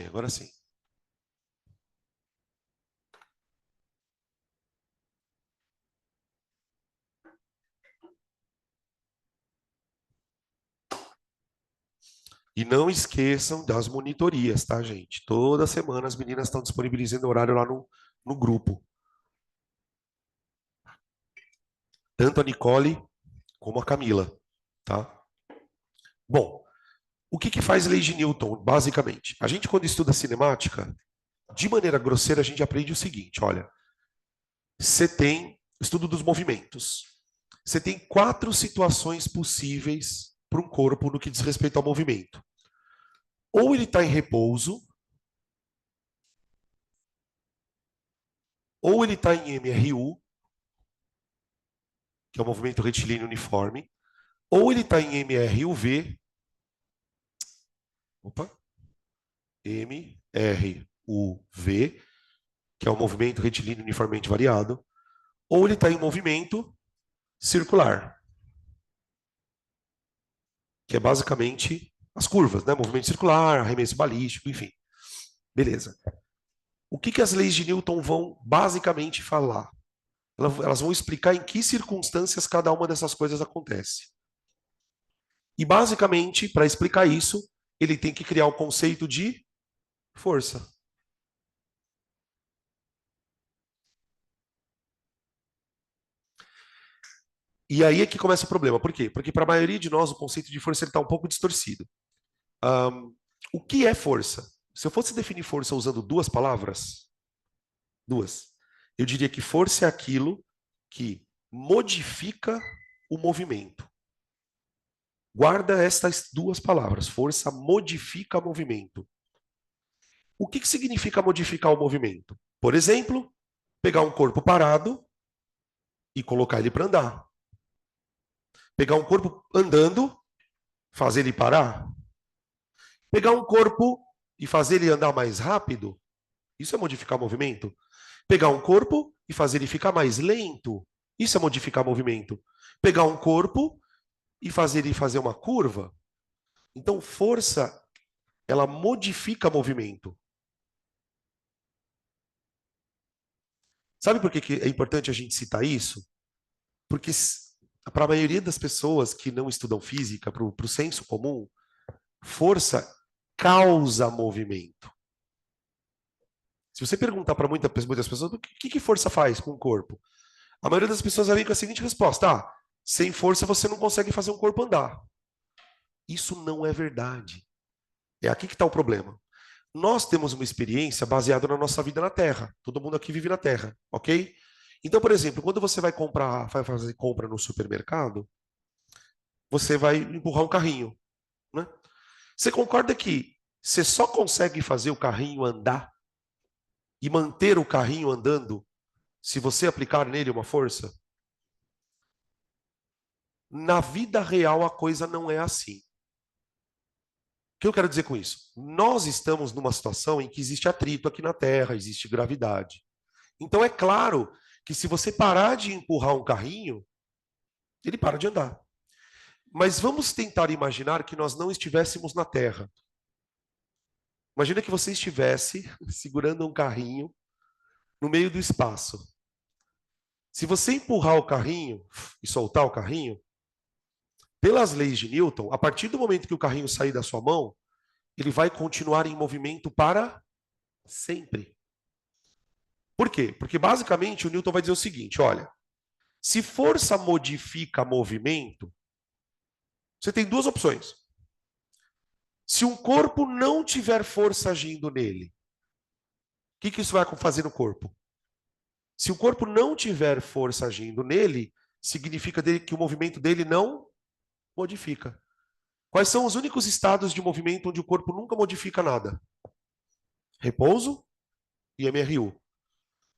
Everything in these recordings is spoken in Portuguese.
Agora sim. E não esqueçam das monitorias, tá, gente? Toda semana as meninas estão disponibilizando horário lá no grupo. Tanto a Nicole como a Camila, tá? Bom, o que faz lei de Newton, basicamente? A gente, quando estuda cinemática, de maneira grosseira, a gente aprende o seguinte: olha, você tem estudo dos movimentos. Você tem 4 situações possíveis para um corpo no que diz respeito ao movimento. Ou ele está em repouso, ou ele está em MRU, que é o movimento retilíneo uniforme, ou ele está em MRUV, opa, MRUV, que é o movimento retilíneo uniformemente variado, ou ele está em movimento circular, que é basicamente as curvas, né? Movimento circular, arremesso balístico, enfim. Beleza. O que as leis de Newton vão basicamente falar? Elas vão explicar em que circunstâncias cada uma dessas coisas acontece. E basicamente, para explicar isso, ele tem que criar o conceito de força. E aí é que começa o problema. Por quê? Porque para a maioria de nós o conceito de força está um pouco distorcido. O que é força? Se eu fosse definir força usando 2 palavras, eu diria que força é aquilo que modifica o movimento. Guarda estas 2 palavras. Força modifica movimento. O que significa modificar o movimento? Por exemplo, pegar um corpo parado e colocar ele para andar. Pegar um corpo andando, fazer ele parar. Pegar um corpo e fazer ele andar mais rápido, isso é modificar movimento. Pegar um corpo e fazer ele ficar mais lento, isso é modificar movimento. Pegar um corpo e fazer ele fazer uma curva. Então, força, ela modifica movimento. Sabe por que é importante a gente citar isso? Porque para a maioria das pessoas que não estudam física, para o senso comum, força causa movimento. Se você perguntar para muitas pessoas, o que força faz com o corpo? A maioria das pessoas vai vir com a seguinte resposta: sem força você não consegue fazer um corpo andar. Isso não é verdade. É aqui que está o problema. Nós temos uma experiência baseada na nossa vida na Terra. Todo mundo aqui vive na Terra, ok? Então, por exemplo, quando você vai fazer compra no supermercado, você vai empurrar um carrinho, né? Você concorda que você só consegue fazer o carrinho andar e manter o carrinho andando se você aplicar nele uma força? Na vida real a coisa não é assim. O que eu quero dizer com isso? Nós estamos numa situação em que existe atrito aqui na Terra, existe gravidade. Então é claro que se você parar de empurrar um carrinho, ele para de andar. Mas vamos tentar imaginar que nós não estivéssemos na Terra. Imagina que você estivesse segurando um carrinho no meio do espaço. Se você empurrar o carrinho e soltar o carrinho, pelas leis de Newton, a partir do momento que o carrinho sair da sua mão, ele vai continuar em movimento para sempre. Por quê? Porque basicamente o Newton vai dizer o seguinte: olha, se força modifica movimento, você tem 2 opções. Se um corpo não tiver força agindo nele, o que isso vai fazer no corpo? Se o corpo não tiver força agindo nele, significa que o movimento dele não modifica. Quais são os únicos estados de movimento onde o corpo nunca modifica nada? Repouso e MRU.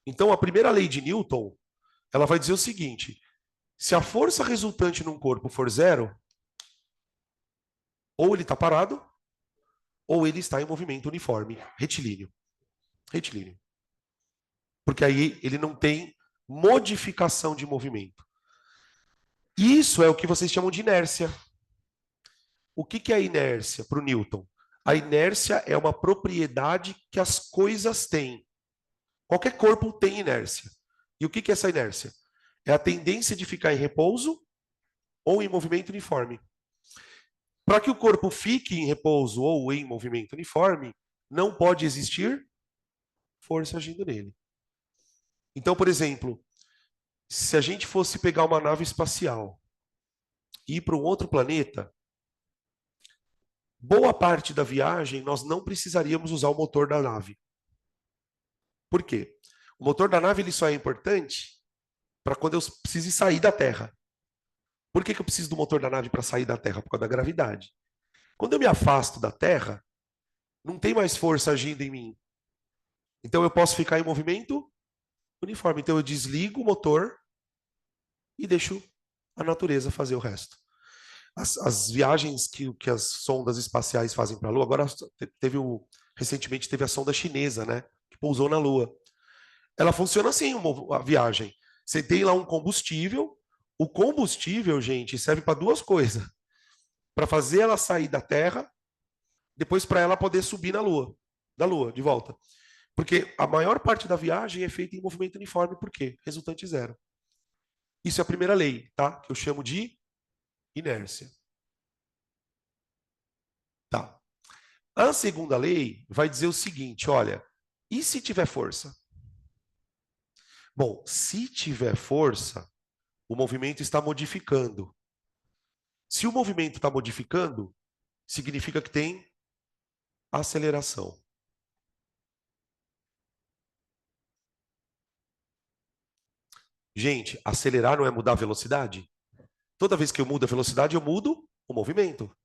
Então, a primeira lei de Newton, ela vai dizer o seguinte: se a força resultante num corpo for 0, ou ele está parado, ou ele está em movimento uniforme, retilíneo. Retilíneo. Porque aí ele não tem modificação de movimento. Isso é o que vocês chamam de inércia. O que é inércia para o Newton? A inércia é uma propriedade que as coisas têm. Qualquer corpo tem inércia. E o que é essa inércia? É a tendência de ficar em repouso ou em movimento uniforme. Para que o corpo fique em repouso ou em movimento uniforme, não pode existir força agindo nele. Então, por exemplo, se a gente fosse pegar uma nave espacial e ir para um outro planeta, boa parte da viagem nós não precisaríamos usar o motor da nave. Por quê? O motor da nave ele só é importante para quando eu precise sair da Terra. Por que eu preciso do motor da nave para sair da Terra? Por causa da gravidade. Quando eu me afasto da Terra, não tem mais força agindo em mim. Então eu posso ficar em movimento uniforme. Então eu desligo o motor e deixo a natureza fazer o resto. As viagens que as sondas espaciais fazem para a Lua, agora recentemente teve a sonda chinesa, né, que pousou na Lua. Ela funciona assim, a viagem. Você tem lá um combustível, o combustível, gente, serve para duas coisas. Para fazer ela sair da Terra, depois para ela poder subir na Lua, da Lua, de volta. Porque a maior parte da viagem é feita em movimento uniforme, por quê? Resultante zero. Isso é a primeira lei, tá? Que eu chamo de inércia. Tá. A segunda lei vai dizer o seguinte, olha, e se tiver força? Bom, se tiver força, o movimento está modificando. Se o movimento está modificando, significa que tem aceleração. Gente, acelerar não é mudar a velocidade? Toda vez que eu mudo a velocidade, eu mudo o movimento.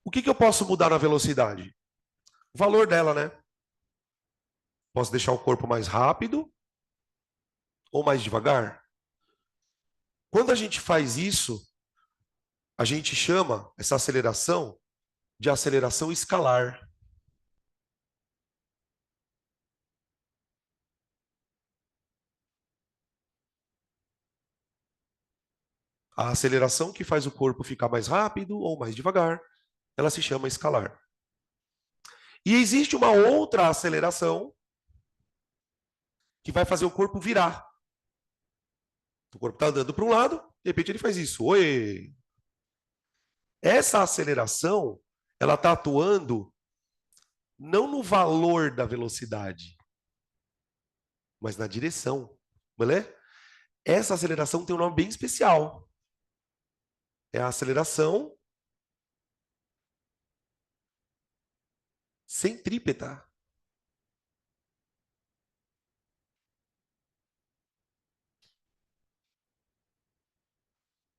O que eu posso mudar na velocidade? O valor dela, né? Posso deixar o corpo mais rápido ou mais devagar? Quando a gente faz isso, a gente chama essa aceleração de aceleração escalar. A aceleração que faz o corpo ficar mais rápido ou mais devagar, ela se chama escalar. E existe uma outra aceleração que vai fazer o corpo virar. O corpo está andando para um lado, de repente ele faz isso. Oi! Essa aceleração, ela está atuando não no valor da velocidade, mas na direção. Beleza? Essa aceleração tem um nome bem especial. É a aceleração centrípeta.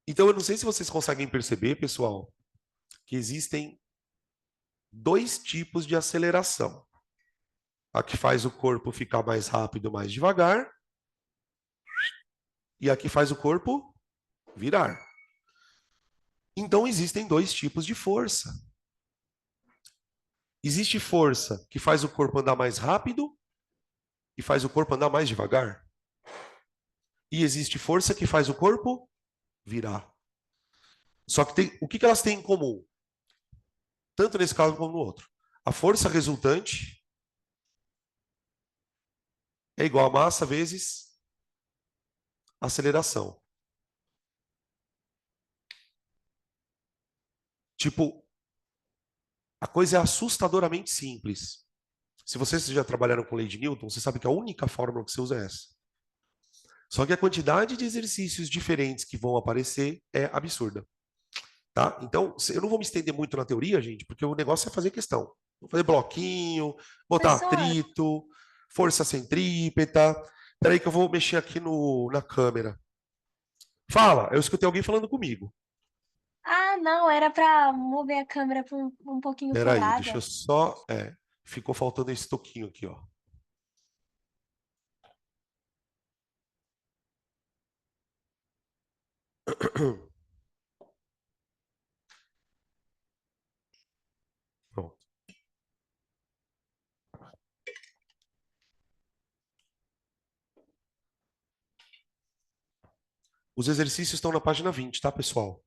Então, eu não sei se vocês conseguem perceber, pessoal, que existem dois tipos de aceleração. A que faz o corpo ficar mais rápido, mais devagar, e a que faz o corpo virar. Então, existem dois tipos de força. Existe força que faz o corpo andar mais rápido e faz o corpo andar mais devagar. E existe força que faz o corpo virar. Só que o que elas têm em comum? Tanto nesse caso como no outro. A força resultante é igual a massa vezes aceleração. Tipo, a coisa é assustadoramente simples. Se vocês já trabalharam com lei de Newton, você sabe que a única fórmula que você usa é essa. Só que a quantidade de exercícios diferentes que vão aparecer é absurda. Tá? Então, eu não vou me estender muito na teoria, gente, porque o negócio é fazer questão. Vou fazer bloquinho, botar Professor, atrito, força centrípeta. Peraí que eu vou mexer aqui na câmera. Fala, eu escutei alguém falando comigo. não, era para mover a câmera para um pouquinho pro Peraí, deixa eu lado. só. Ficou faltando esse toquinho aqui, ó. Pronto. Os exercícios estão na página 20, tá, pessoal?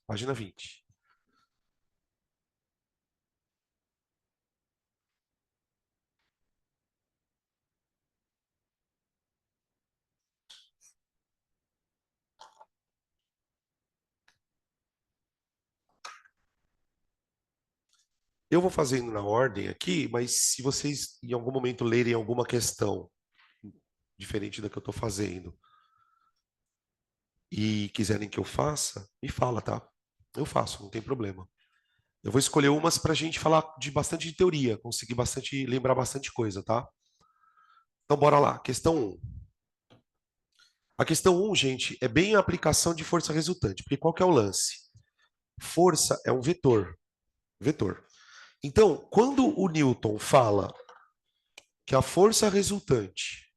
Página 20. Eu vou fazendo na ordem aqui, mas se vocês em algum momento lerem alguma questão diferente da que eu estou fazendo e quiserem que eu faça, me fala, tá? Eu faço, não tem problema. Eu vou escolher umas para a gente falar de bastante de teoria, conseguir bastante, lembrar bastante coisa, tá? Então, bora lá. Questão um. A questão um, gente, é bem a aplicação de força resultante, porque qual que é o lance? Força é um vetor. Vetor. Então, quando o Newton fala que a força resultante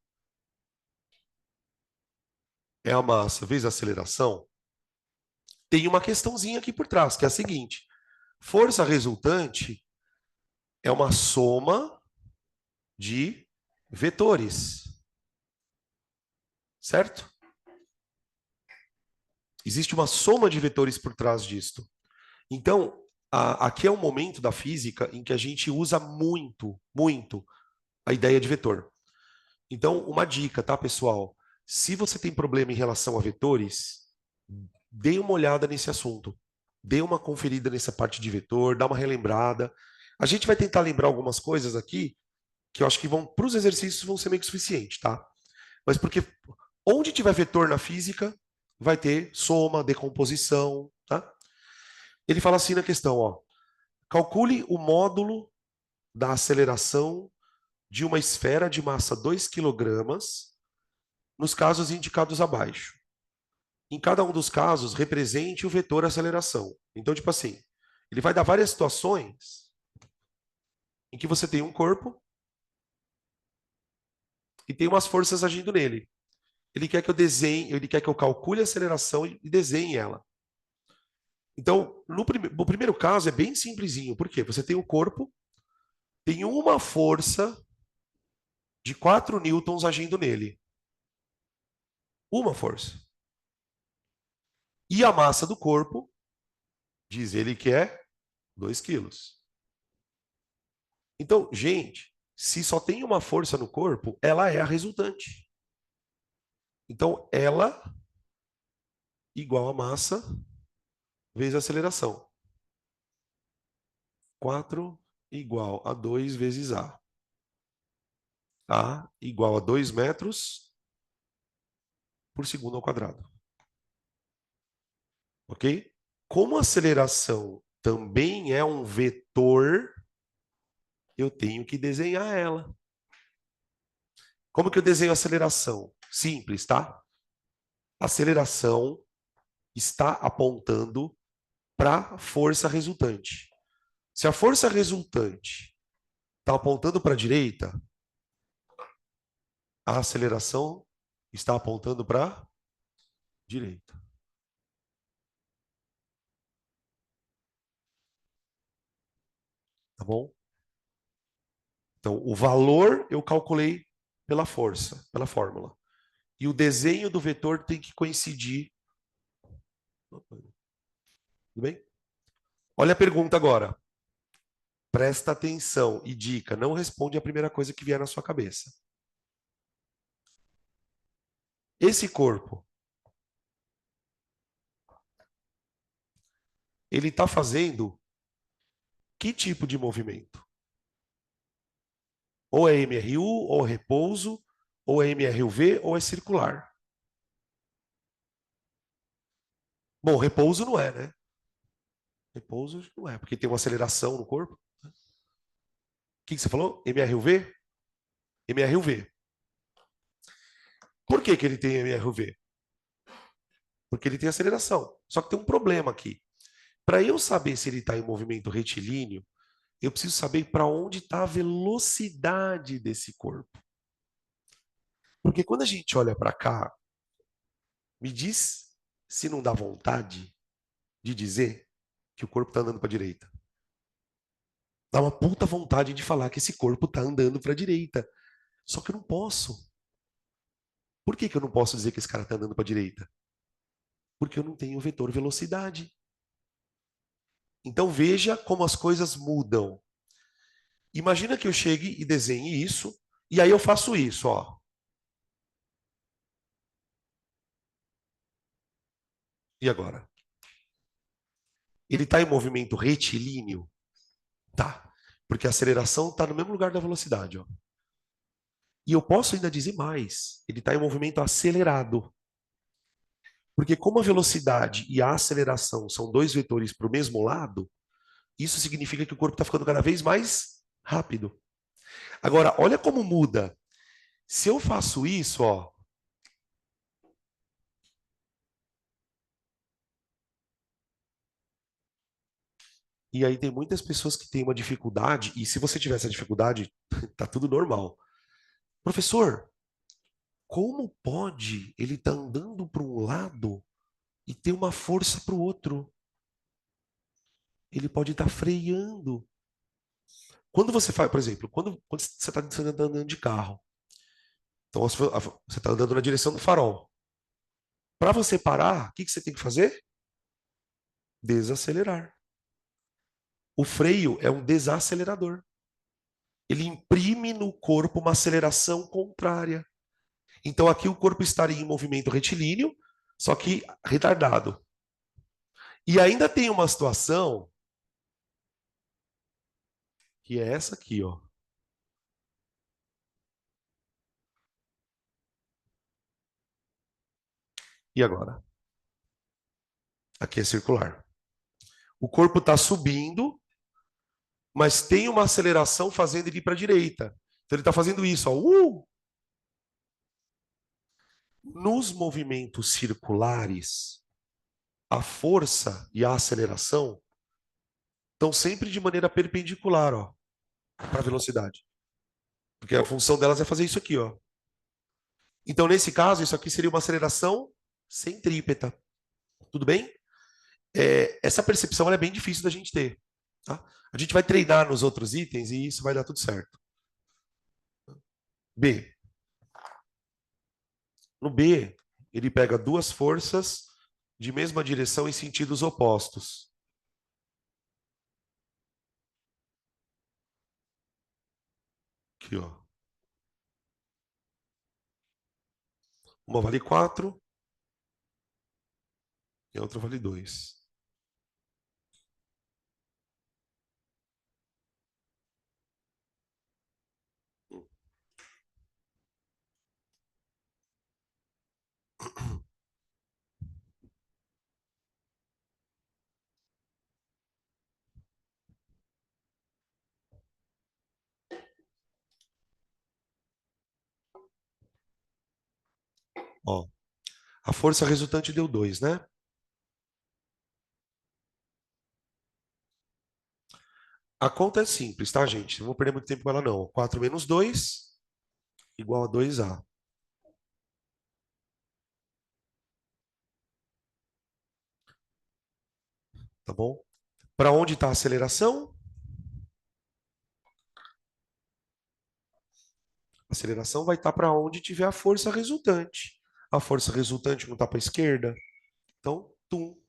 é a massa vezes a aceleração, tem uma questãozinha aqui por trás, que é a seguinte: força resultante é uma soma de vetores, certo? Existe uma soma de vetores por trás disto. Então, aqui é um momento da física em que a gente usa muito, muito a ideia de vetor. Então, uma dica, tá, pessoal? Se você tem problema em relação a vetores, dê uma olhada nesse assunto. Dê uma conferida nessa parte de vetor, dá uma relembrada. A gente vai tentar lembrar algumas coisas aqui que eu acho que vão, para os exercícios, vão ser meio que suficiente, tá? Mas porque onde tiver vetor na física, vai ter soma, decomposição, tá? Ele fala assim na questão, ó. Calcule o módulo da aceleração de uma esfera de massa 2 quilogramas nos casos indicados abaixo. Em cada um dos casos, represente o vetor aceleração. Então, tipo assim, ele vai dar várias situações em que você tem um corpo e tem umas forças agindo nele. Ele quer que eu desenhe, ele quer que eu calcule a aceleração e desenhe ela. Então, no primeiro caso é bem simplesinho. Por quê? Você tem um corpo, tem uma força de 4 newtons agindo nele. Uma força. E a massa do corpo, diz ele que é 2 quilos. Então, gente, se só tem uma força no corpo, ela é a resultante. Então, ela igual a massa vezes a aceleração. 4 igual a 2 vezes A. A igual a 2 metros por segundo ao quadrado. Ok? Como a aceleração também é um vetor, eu tenho que desenhar ela. Como que eu desenho a aceleração? Simples, tá? A aceleração está apontando para a força resultante. Se a força resultante está apontando para a direita, a aceleração está apontando para a direita. Tá bom? Então, o valor eu calculei pela força, pela fórmula. E o desenho do vetor tem que coincidir. Tudo bem? Olha a pergunta agora. Presta atenção e dica, não responde a primeira coisa que vier na sua cabeça. Esse corpo, ele está fazendo que tipo de movimento? Ou é MRU, ou é repouso, ou é MRUV, ou é circular. Bom, repouso não é, né? Repouso não é, porque tem uma aceleração no corpo. O que você falou? MRUV? MRUV. Por que ele tem MRUV? Porque ele tem aceleração. Só que tem um problema aqui. Para eu saber se ele está em movimento retilíneo, eu preciso saber para onde está a velocidade desse corpo. Porque quando a gente olha para cá, me diz se não dá vontade de dizer que o corpo está andando para a direita. Dá uma puta vontade de falar que esse corpo está andando para a direita. Só que eu não posso. Por que eu não posso dizer que esse cara está andando para a direita? Porque eu não tenho vetor velocidade. Então veja como as coisas mudam. Imagina que eu chegue e desenhe isso, e aí eu faço isso, ó. E agora? Ele está em movimento retilíneo? Tá. Porque a aceleração está no mesmo lugar da velocidade, ó. E eu posso ainda dizer mais, ele está em movimento acelerado. Porque como a velocidade e a aceleração são dois vetores para o mesmo lado, isso significa que o corpo está ficando cada vez mais rápido. Agora, olha como muda. Se eu faço isso, ó, e aí tem muitas pessoas que têm uma dificuldade, e se você tiver essa dificuldade, tá tudo normal. Professor, como pode ele estar andando para um lado e ter uma força para o outro? Ele pode estar freando. Quando você faz, por exemplo, quando você está andando de carro, então você está andando na direção do farol. Para você parar, o que você tem que fazer? Desacelerar. O freio é um desacelerador. Ele imprime no corpo uma aceleração contrária. Então aqui o corpo estaria em movimento retilíneo, só que retardado. E ainda tem uma situação que é essa aqui, ó. E agora? Aqui é circular. O corpo está subindo, mas tem uma aceleração fazendo ele ir para a direita. Então ele está fazendo isso, ó. Nos movimentos circulares, a força e a aceleração estão sempre de maneira perpendicular, ó, para a velocidade. Porque a função delas é fazer isso aqui, ó. Então, nesse caso, isso aqui seria uma aceleração centrípeta. Tudo bem? Essa percepção é bem difícil da gente ter. Tá? A gente vai treinar nos outros itens e isso vai dar tudo certo. B. No B, ele pega duas forças de mesma direção em sentidos opostos. Aqui, ó. Uma vale 4 e a outra vale 2. Ó, a força resultante deu 2, né? A conta é simples, tá, gente? Não vou perder muito tempo com ela, não. 4 menos 2 igual a 2A. Tá bom? Para onde está a aceleração? A aceleração vai estar para onde tiver a força resultante. A força resultante não está para a esquerda. Então, tum.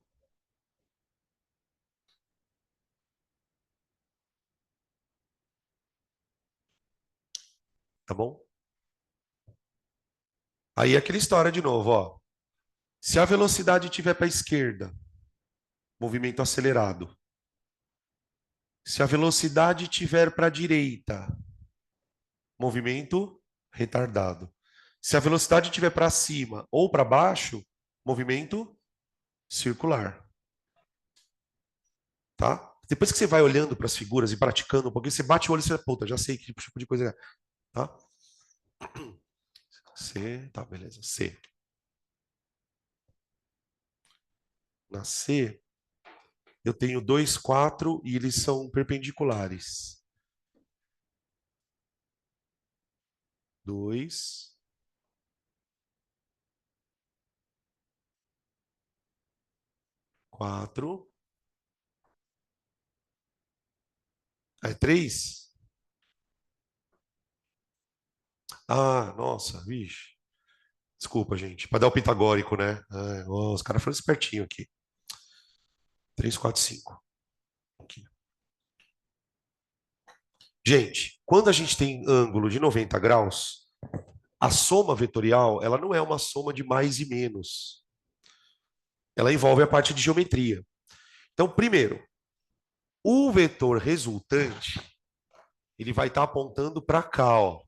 Tá bom? Aí é aquela história de novo, ó. Se a velocidade estiver para a esquerda, movimento acelerado. Se a velocidade estiver para a direita, movimento retardado. Se a velocidade estiver para cima ou para baixo, movimento circular. Tá? Depois que você vai olhando para as figuras e praticando um pouquinho, você bate o olho e você, puta, já sei que tipo de coisa é. Tá? C, tá, beleza. C. Na C, eu tenho 2, 4 e eles são perpendiculares. 2, 4. É 3? Ah, nossa, vixe. Desculpa, gente. Para dar o pitagórico, né? Ah, os caras foram espertinho aqui. 3, 4, 5. Aqui. Gente, quando a gente tem ângulo de 90 graus, a soma vetorial, ela não é uma soma de mais e menos. Ela envolve a parte de geometria. Então, primeiro, o vetor resultante, ele vai estar apontando para cá, ó.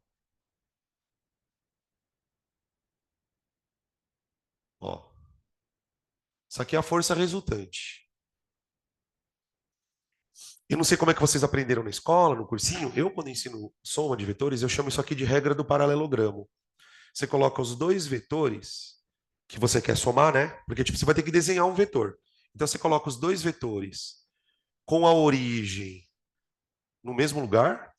Ó. Isso aqui é a força resultante. Eu não sei como é que vocês aprenderam na escola, no cursinho. Eu, quando ensino soma de vetores, eu chamo isso aqui de regra do paralelogramo. Você coloca os dois vetores que você quer somar, né? Porque tipo, você vai ter que desenhar um vetor. Então você coloca os dois vetores com a origem no mesmo lugar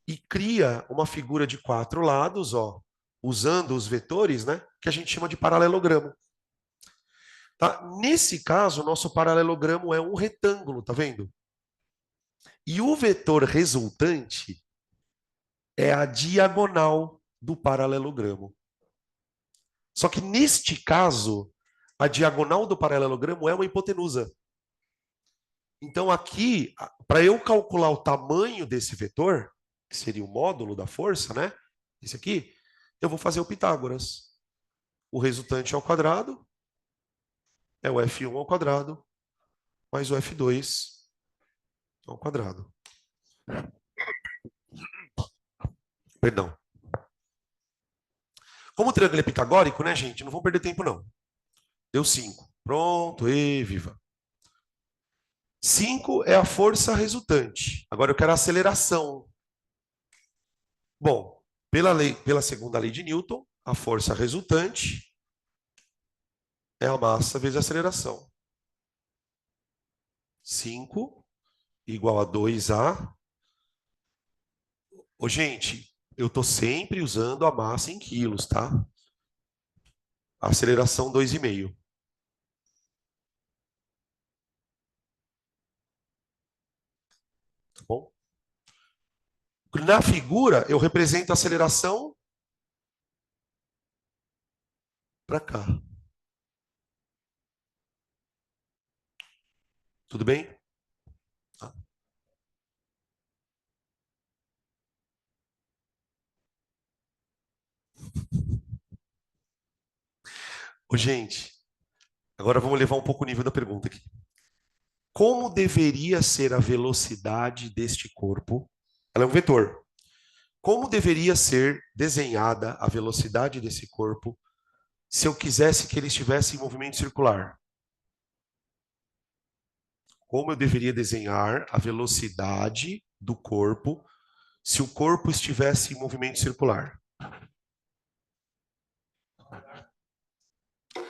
e cria uma figura de quatro lados, ó, usando os vetores, né? Que a gente chama de paralelogramo. Tá? Nesse caso, o nosso paralelogramo é um retângulo, tá vendo? E o vetor resultante é a diagonal do paralelogramo. Só que neste caso, a diagonal do paralelogramo é uma hipotenusa. Então aqui, para eu calcular o tamanho desse vetor, que seria o módulo da força, né? Esse aqui, eu vou fazer o Pitágoras. O resultante ao quadrado é o F1 ao quadrado mais o F2 ao quadrado. Perdão. Como o triângulo é pitagórico, né, gente? Não vamos perder tempo, não. Deu 5. Pronto, e viva. 5 é a força resultante. Agora eu quero a aceleração. Bom, pela segunda lei de Newton, a força resultante é a massa vezes a aceleração. 5 igual a 2A. Ô, gente, eu estou sempre usando a massa em quilos, tá? A aceleração 2,5. Tá bom? Na figura, eu represento a aceleração para cá. Tudo bem? Tá. Ô, gente, agora vamos levar um pouco o nível da pergunta aqui. Como deveria ser a velocidade deste corpo? Ela é um vetor. Como deveria ser desenhada a velocidade desse corpo se eu quisesse que ele estivesse em movimento circular? Como eu deveria desenhar a velocidade do corpo se o corpo estivesse em movimento circular?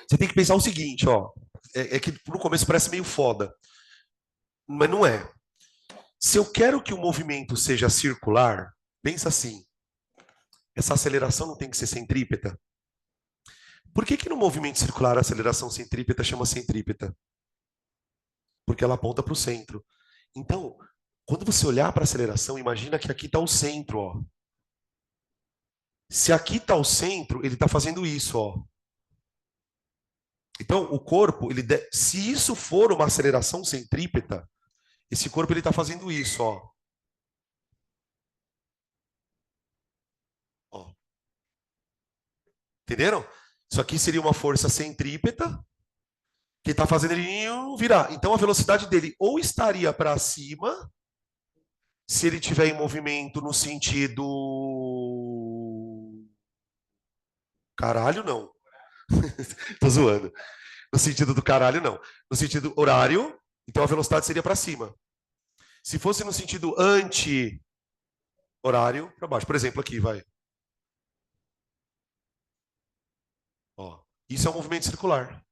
Você tem que pensar o seguinte, ó. É que no começo parece meio foda, mas não é. Se eu quero que o movimento seja circular, pensa assim: essa aceleração não tem que ser centrípeta? Por que que no movimento circular a aceleração centrípeta chama centrípeta? Porque ela aponta para o centro. Então, quando você olhar para a aceleração, imagina que aqui está o centro, ó. Se aqui está o centro, ele está fazendo isso, ó. Então, o corpo, se isso for uma aceleração centrípeta, esse corpo ele está fazendo isso, ó. Ó. Entenderam? Isso aqui seria uma força centrípeta que está fazendo ele virar. Então, a velocidade dele ou estaria para cima, se ele tiver em movimento no sentido. Caralho, não. Tô zoando. No sentido do caralho, não. No sentido horário, então a velocidade seria para cima. Se fosse no sentido anti-horário, para baixo. Por exemplo, aqui, vai. Ó, isso é um movimento circular.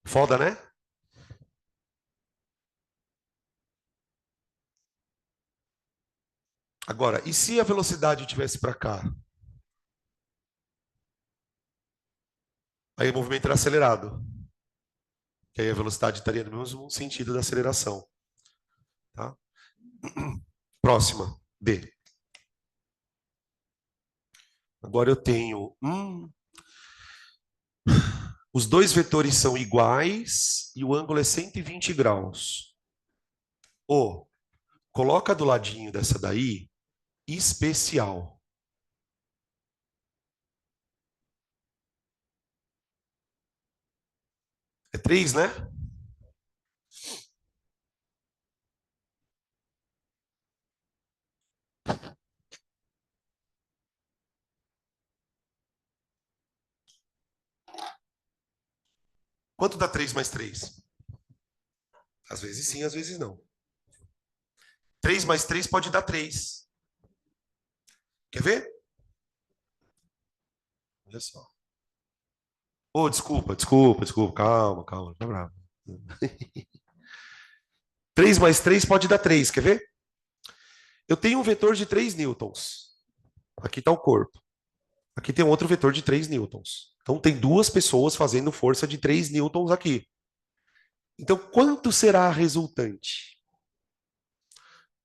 Foda, né? Agora, e se a velocidade tivesse para cá? Aí o movimento era acelerado. Que aí a velocidade estaria no mesmo sentido da aceleração. Tá? Próxima, D. Agora eu tenho os dois vetores são iguais e o ângulo é 120 graus. Ou coloca do ladinho dessa daí especial. É 3, né? Quanto dá 3 mais 3? Às vezes sim, às vezes não. 3 mais 3 pode dar 3. Quer ver? Olha só. Oh, desculpa. Calma, não tá bravo. 3 mais 3 pode dar 3, quer ver? Eu tenho um vetor de 3 newtons. Aqui está o corpo. Aqui tem um outro vetor de 3 newtons. Então tem duas pessoas fazendo força de 3 newtons aqui. Então quanto será a resultante?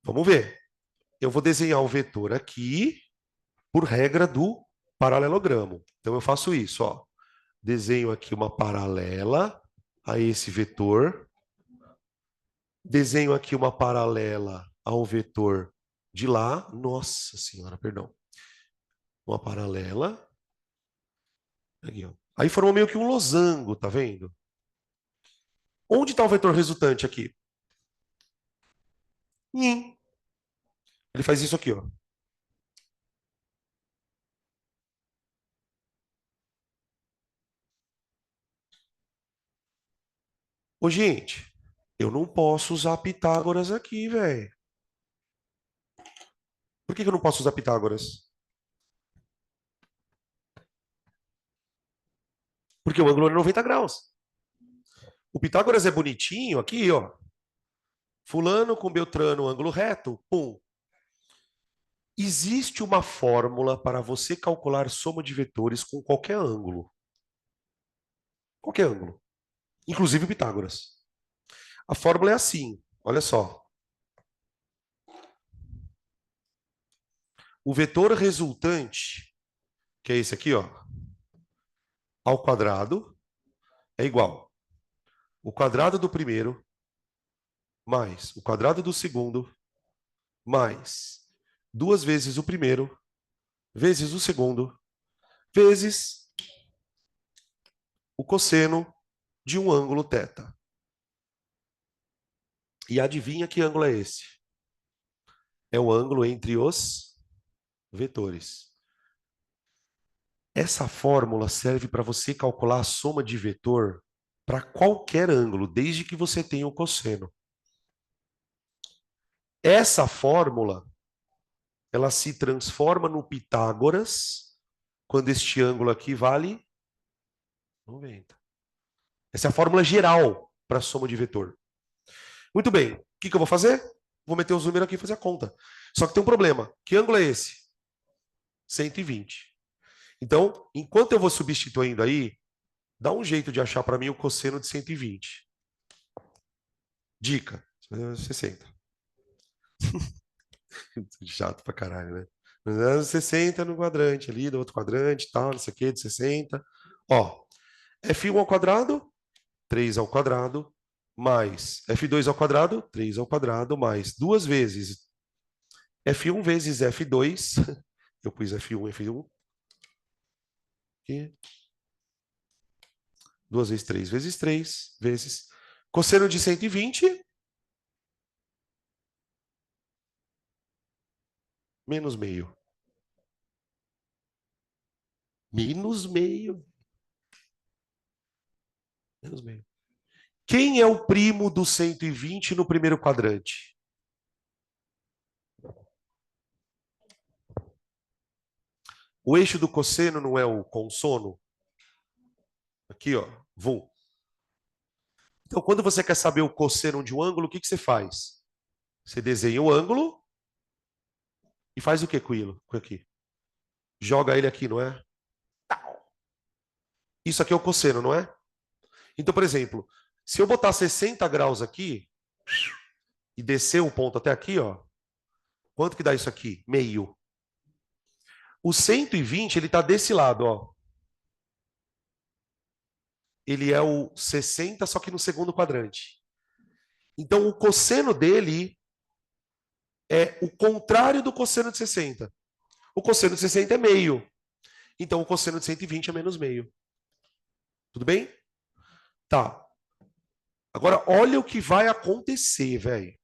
Vamos ver. Eu vou desenhar o vetor aqui por regra do paralelogramo. Então eu faço isso, ó. Desenho aqui uma paralela a esse vetor. Desenho aqui uma paralela ao vetor de lá. Nossa senhora, perdão. Uma paralela. Aqui, ó. Aí formou meio que um losango, tá vendo? Onde está o vetor resultante aqui? Ele faz isso aqui, ó. Ô, gente, eu não posso usar Pitágoras aqui, velho. Por que eu não posso usar Pitágoras? Porque o ângulo é 90 graus. O Pitágoras é bonitinho aqui, ó. Fulano com Beltrano, ângulo reto, pum. Existe uma fórmula para você calcular soma de vetores com qualquer ângulo. Qualquer ângulo. Inclusive o Pitágoras. A fórmula é assim, olha só. O vetor resultante, que é esse aqui, ó, ao quadrado, é igual o quadrado do primeiro mais o quadrado do segundo mais 2 vezes o primeiro vezes o segundo vezes o cosseno de um ângulo θ. E adivinha que ângulo é esse? É o ângulo entre os vetores. Essa fórmula serve para você calcular a soma de vetor para qualquer ângulo, desde que você tenha o cosseno. Essa fórmula, ela se transforma no Pitágoras quando este ângulo aqui vale 90. Essa é a fórmula geral para a soma de vetor. Muito bem, o que eu vou fazer? Vou meter os números aqui e fazer a conta. Só que tem um problema. Que ângulo é esse? 120. Então, enquanto eu vou substituindo aí, dá um jeito de achar para mim o cosseno de 120. Dica: 60. Chato pra caralho, né? 60 no quadrante ali, do outro quadrante, tal, não sei o que, de 60. Ó, F1 ao quadrado, 3 ao quadrado, mais F2 ao quadrado, 3 ao quadrado, mais 2 vezes F1 vezes F2. Eu pus F1, F1. Aqui. 2 vezes 3 vezes 3 vezes cosseno de 120 menos meio. Menos meio. Menos meio. Quem é o primo do 120 no primeiro quadrante? O eixo do cosseno não é o consono? Aqui, ó. Vum. Então, quando você quer saber o cosseno de um ângulo, o que você faz? Você desenha o ângulo e faz o que com ele? Aqui. Joga ele aqui, não é? Isso aqui é o cosseno, não é? Então, por exemplo, se eu botar 60 graus aqui e descer o ponto até aqui, ó, quanto que dá isso aqui? Meio. O 120, ele está desse lado, ó. Ele é o 60, só que no segundo quadrante. Então, o cosseno dele é o contrário do cosseno de 60. O cosseno de 60 é meio. Então, o cosseno de 120 é menos meio. Tudo bem? Tá. Agora, olha o que vai acontecer, velho.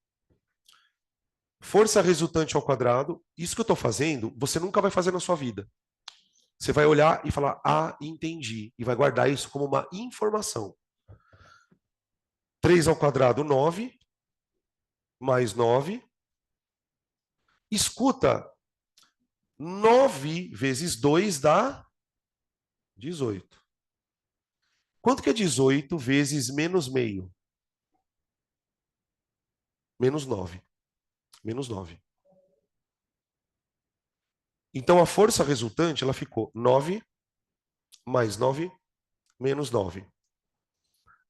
Força resultante ao quadrado. Isso que eu estou fazendo, você nunca vai fazer na sua vida. Você vai olhar e falar, ah, entendi. E vai guardar isso como uma informação. 3 ao quadrado, 9. Mais 9. Escuta, 9 vezes 2 dá 18. Quanto que é 18 vezes menos meio? Menos 9. Menos 9. Então, a força resultante, ela ficou 9 mais 9 menos 9.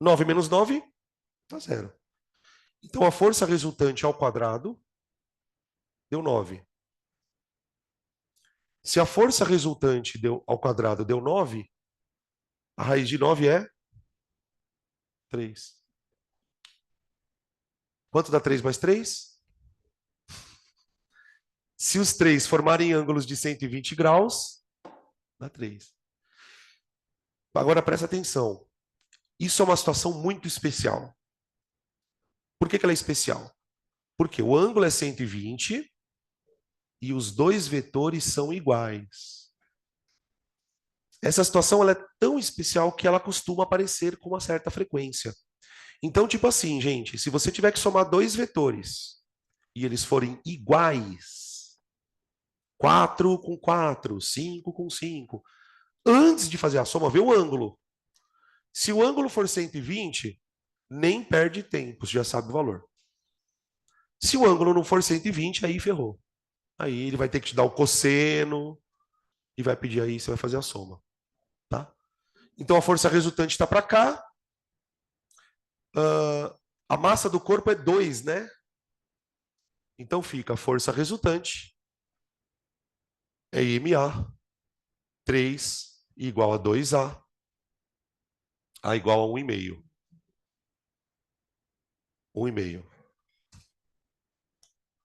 9 menos 9 dá 0. Então, a força resultante ao quadrado deu 9. Se a força resultante ao quadrado deu 9, a raiz de 9 é 3. Quanto dá 3 mais 3? Se os 3 formarem ângulos de 120 graus, dá 3. Agora presta atenção. Isso é uma situação muito especial. Por que ela é especial? Porque o ângulo é 120 e os dois vetores são iguais. Essa situação ela é tão especial que ela costuma aparecer com uma certa frequência. Então, tipo assim, gente, se você tiver que somar dois vetores e eles forem iguais, 4 com 4, 5 com 5, antes de fazer a soma, vê o ângulo. Se o ângulo for 120, nem perde tempo, você já sabe o valor. Se o ângulo não for 120, aí ferrou. Aí ele vai ter que te dar o cosseno e vai pedir aí, você vai fazer a soma. Tá? Então a força resultante está para cá. A massa do corpo é 2, né? Então fica a força resultante é MA 3 igual a 2A. A igual a 1,5. 1,5.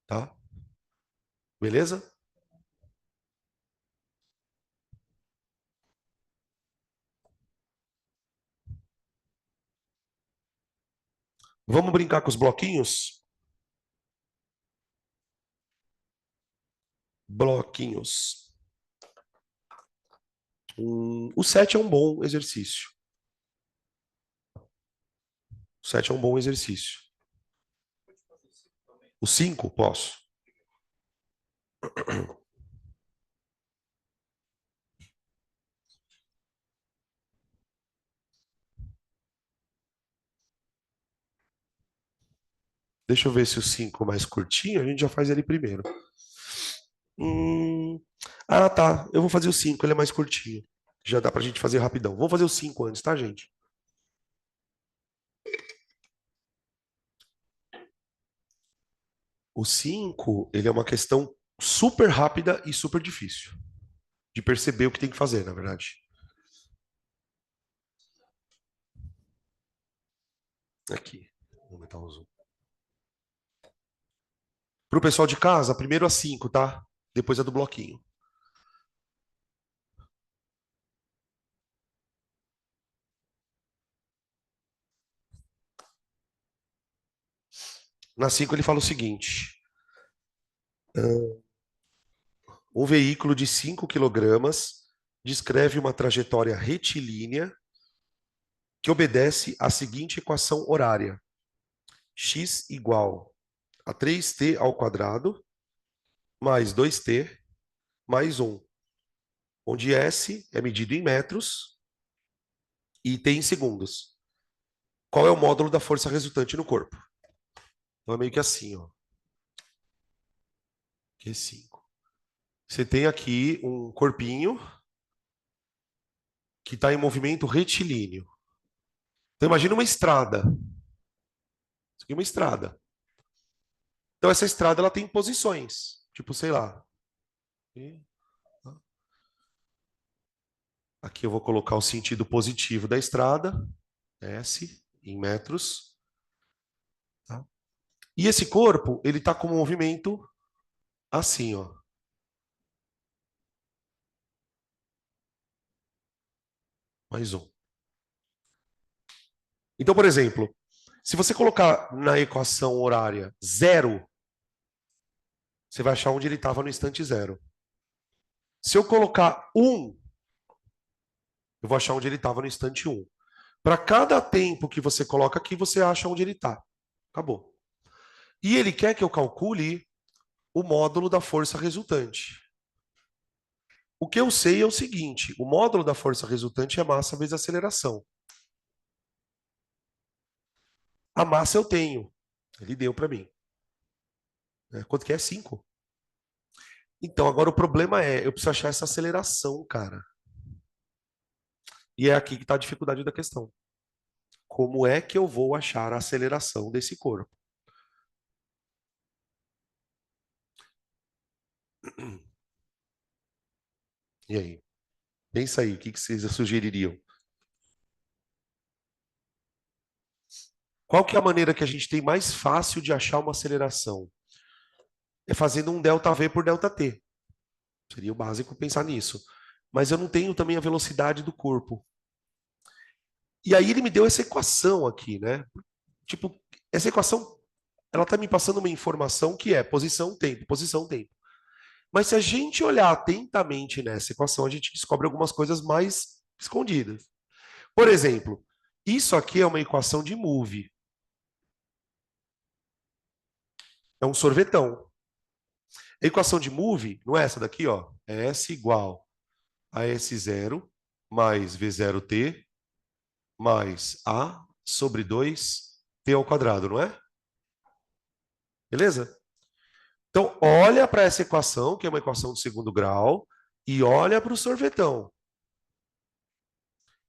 Tá? Beleza? Vamos brincar com os bloquinhos? Bloquinhos. O 7 é um bom exercício. O 7 é um bom exercício. O 5, posso. Deixa eu ver se o 5 mais curtinho, a gente já faz ele primeiro. Ah, tá. Eu vou fazer o 5, ele é mais curtinho. Já dá pra gente fazer rapidão. Vamos fazer o 5 antes, tá, gente? O 5, ele é uma questão super rápida e super difícil de perceber o que tem que fazer, na verdade. Aqui, vou aumentar o zoom. Para o pessoal de casa, primeiro a 5, tá? Depois a do bloquinho. Na 5 ele fala o seguinte. Um veículo de 5 quilogramas descreve uma trajetória retilínea que obedece à seguinte equação horária. X igual a 3t ao quadrado mais 2t mais 1, onde S é medido em metros e T em segundos. Qual é o módulo da força resultante no corpo? Então é meio que assim, ó. Q5. Você tem aqui um corpinho que está em movimento retilíneo. Então imagina uma estrada. Isso aqui é uma estrada. Então essa estrada ela tem posições. Tipo, sei lá. Aqui eu vou colocar o sentido positivo da estrada. S em metros. Tá? E esse corpo, ele está com um movimento assim, ó. Mais um. Então, por exemplo, se você colocar na equação horária 0, você vai achar onde ele estava no instante 0. Se eu colocar 1, eu vou achar onde ele estava no instante 1. Para cada tempo que você coloca aqui, você acha onde ele está. Acabou. E ele quer que eu calcule o módulo da força resultante. O que eu sei é o seguinte: o módulo da força resultante é massa vezes aceleração. A massa eu tenho. Ele deu para mim. Quanto que é? 5. Então, agora o problema é, eu preciso achar essa aceleração, cara. E é aqui que está a dificuldade da questão. Como é que eu vou achar a aceleração desse corpo? E aí? Pensa aí, o que vocês sugeririam? Qual que é a maneira que a gente tem mais fácil de achar uma aceleração? É fazendo um ΔV por ΔT. Seria o básico pensar nisso. Mas eu não tenho também a velocidade do corpo. E aí ele me deu essa equação aqui, né? Tipo, essa equação, ela está me passando uma informação que é posição, tempo, posição, tempo. Mas se a gente olhar atentamente nessa equação, a gente descobre algumas coisas mais escondidas. Por exemplo, isso aqui é uma equação de move. É um sorvetão. A equação de move, não é essa daqui, ó. É S igual a S0 mais V0t mais A sobre 2t ao quadrado, não é? Beleza? Então, olha para essa equação, que é uma equação de segundo grau, e olha para o sorvetão.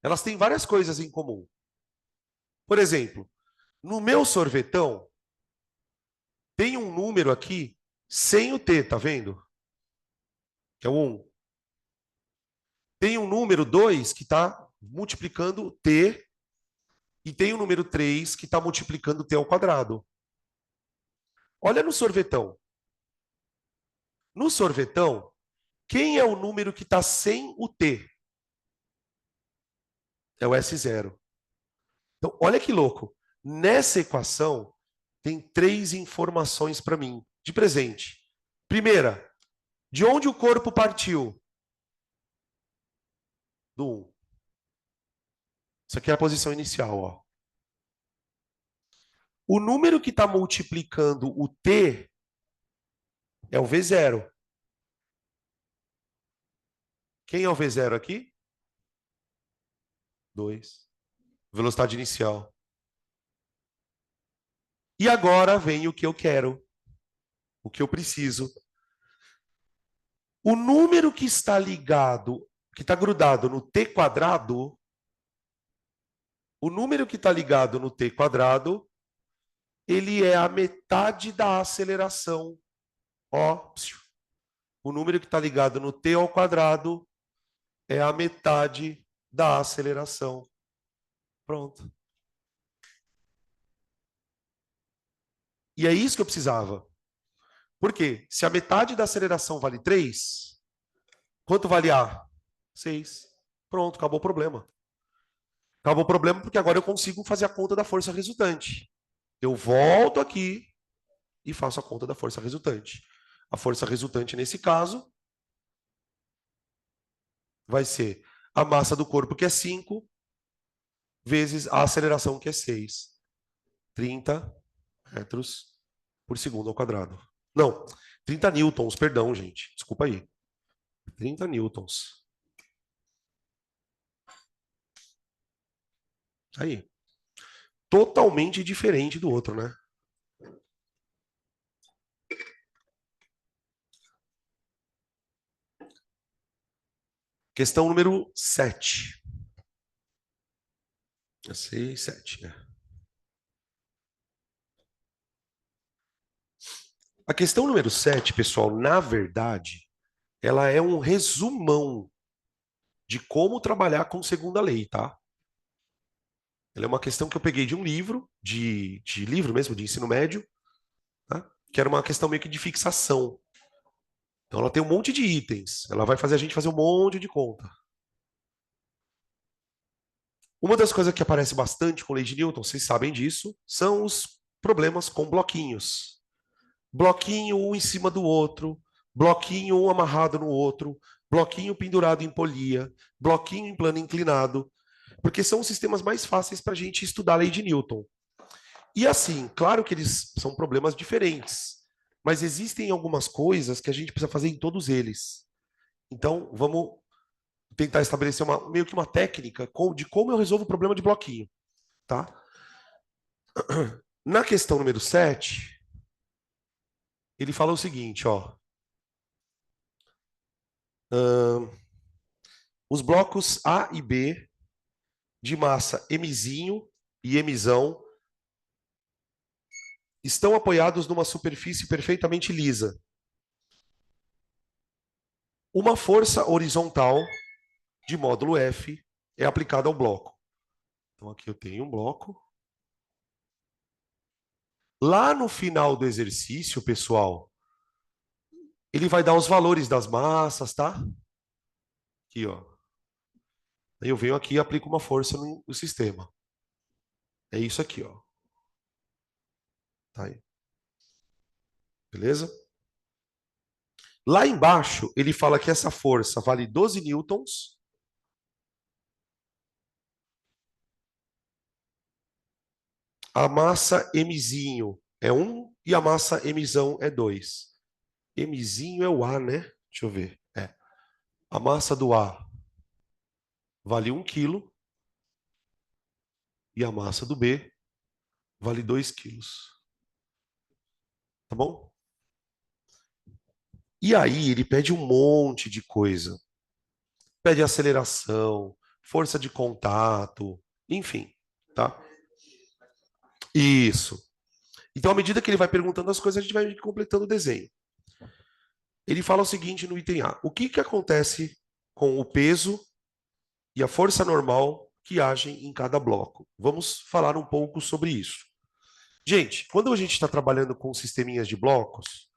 Elas têm várias coisas em comum. Por exemplo, no meu sorvetão, tem um número aqui sem o t, tá vendo? Que é o 1. Tem um número 2 que está multiplicando t, e tem o número 3 que está multiplicando t ao quadrado. Olha no sorvetão. No sorvetão, quem é o número que está sem o t? É o S0. Então, olha que louco. Nessa equação, tem 3 informações para mim, de presente. Primeira, de onde o corpo partiu? Do 1. Isso aqui é a posição inicial, ó. O número que está multiplicando o t é o V0. Quem é o V0 aqui? 2. Velocidade inicial. E agora vem o que eu quero, o que eu preciso. O número que está ligado, que está grudado no t quadrado, o número que está ligado no t quadrado, ele é a metade da aceleração. Ó, o número que está ligado no t ao quadrado é a metade da aceleração. Pronto. E é isso que eu precisava. Por quê? Se a metade da aceleração vale 3, quanto vale A? 6. Pronto, acabou o problema. Acabou o problema porque agora eu consigo fazer a conta da força resultante. Eu volto aqui e faço a conta da força resultante. A força resultante, nesse caso, vai ser a massa do corpo, que é 5, vezes a aceleração, que é 6. 30 metros por segundo ao quadrado. Não, 30 newtons, perdão, gente. Desculpa aí. 30 newtons. Aí. Totalmente diferente do outro, né? Questão número 7. 6, 7, né? A questão número 7, pessoal, na verdade, ela é um resumão de como trabalhar com segunda lei, tá? Ela é uma questão que eu peguei de um livro, de livro mesmo, de ensino médio, tá? Que era uma questão meio que de fixação. Então ela tem um monte de itens, ela vai fazer a gente fazer um monte de conta. Uma das coisas que aparece bastante com lei de Newton, vocês sabem disso, são os problemas com bloquinhos. Bloquinho um em cima do outro, bloquinho um amarrado no outro, bloquinho pendurado em polia, bloquinho em plano inclinado. porque são os sistemas mais fáceis para a gente estudar a lei de Newton. E assim, claro que eles são problemas diferentes, mas existem algumas coisas que a gente precisa fazer em todos eles. Então, vamos tentar estabelecer meio que uma técnica de como eu resolvo o problema de bloquinho, tá? Na questão número 7, ele fala o seguinte, ó. Os blocos A e B de massa Mzinho e Mzão estão apoiados numa superfície perfeitamente lisa. Uma força horizontal de módulo F é aplicada ao bloco. Então aqui eu tenho um bloco. Lá no final do exercício, pessoal, ele vai dar os valores das massas, tá? Aqui, ó. Aí eu venho aqui e aplico uma força no sistema. É isso aqui, ó. Tá aí. Beleza? Lá embaixo, ele fala que essa força vale 12 newtons. A massa Mzinho é 1 e a massa Mzão é 2. Mzinho é o A, né? Deixa eu ver. É. A massa do A vale 1 quilo e a massa do B vale 2 quilos. Tá bom? E aí ele pede um monte de coisa. Pede aceleração, força de contato, enfim, tá? Isso. Então, à medida que ele vai perguntando as coisas, a gente vai completando o desenho. Ele fala o seguinte no item A: o que que acontece com o peso e a força normal que agem em cada bloco? Vamos falar um pouco sobre isso. Gente, quando a gente está trabalhando com sisteminhas de blocos,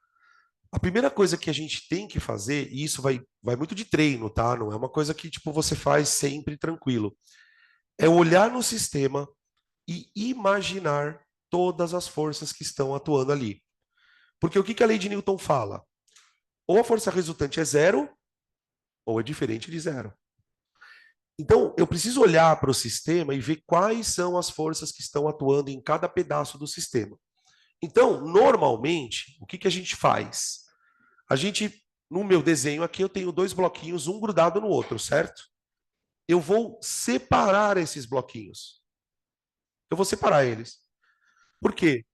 a primeira coisa que a gente tem que fazer, e isso vai muito de treino, tá? Não é uma coisa que tipo você faz sempre tranquilo, é olhar no sistema e imaginar todas as forças que estão atuando ali. Porque o que que a lei de Newton fala? Ou a força resultante é zero, ou é diferente de zero. Então, eu preciso olhar para o sistema e ver quais são as forças que estão atuando em cada pedaço do sistema. Então, normalmente, o que que a gente faz? A gente, no meu desenho aqui, eu tenho dois bloquinhos, um grudado no outro, certo? Eu vou separar esses bloquinhos. Eu vou separar eles. Por quê?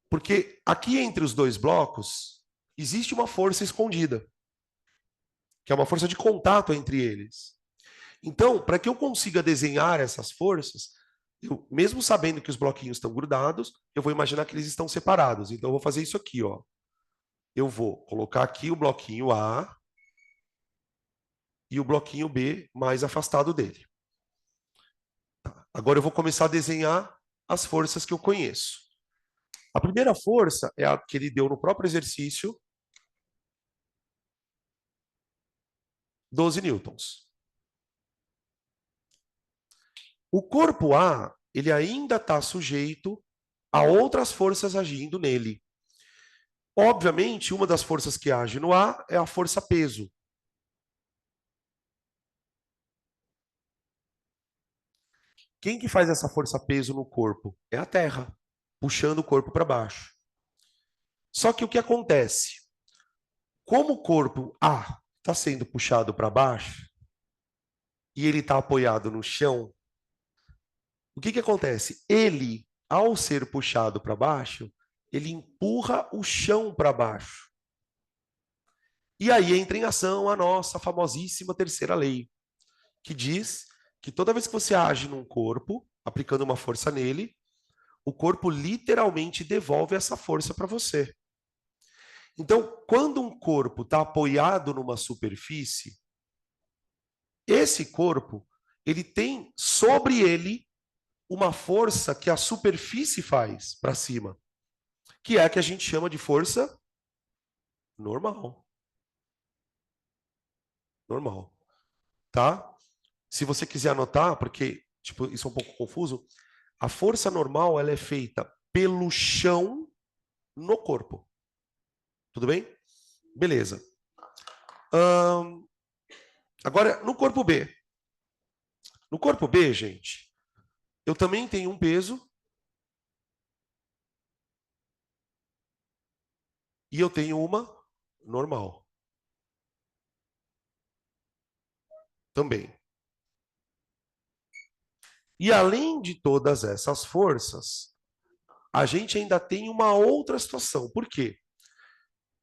Porque aqui entre os dois blocos existe uma força escondida, que é uma força de contato entre eles. Então, para que eu consiga desenhar essas forças, eu, mesmo sabendo que os bloquinhos estão grudados, eu vou imaginar que eles estão separados. Então, eu vou fazer isso aqui, ó. Eu vou colocar aqui o bloquinho A e o bloquinho B mais afastado dele. Tá. Agora eu vou começar a desenhar as forças que eu conheço. A primeira força é a que ele deu no próprio exercício, 12 newtons. O corpo A, ele ainda está sujeito a outras forças agindo nele. Obviamente, uma das forças que age no A é a força peso. Quem que faz essa força peso no corpo? É a Terra, puxando o corpo para baixo. Só que o que acontece? Como o corpo A está sendo puxado para baixo e ele está apoiado no chão, o que que acontece? Ele, ao ser puxado para baixo, ele empurra o chão para baixo. E aí entra em ação a nossa famosíssima terceira lei, que diz que toda vez que você age num corpo, aplicando uma força nele, o corpo literalmente devolve essa força para você. Então, quando um corpo está apoiado numa superfície, esse corpo ele tem sobre ele uma força que a superfície faz para cima, que é a que a gente chama de força normal. Normal, tá? Se você quiser anotar, porque tipo, isso é um pouco confuso, a força normal ela é feita pelo chão no corpo. Tudo bem? Beleza. Agora, no corpo B. No corpo B, gente, eu também tenho um peso e eu tenho uma normal também. E além de todas essas forças, a gente ainda tem uma outra situação. Por quê?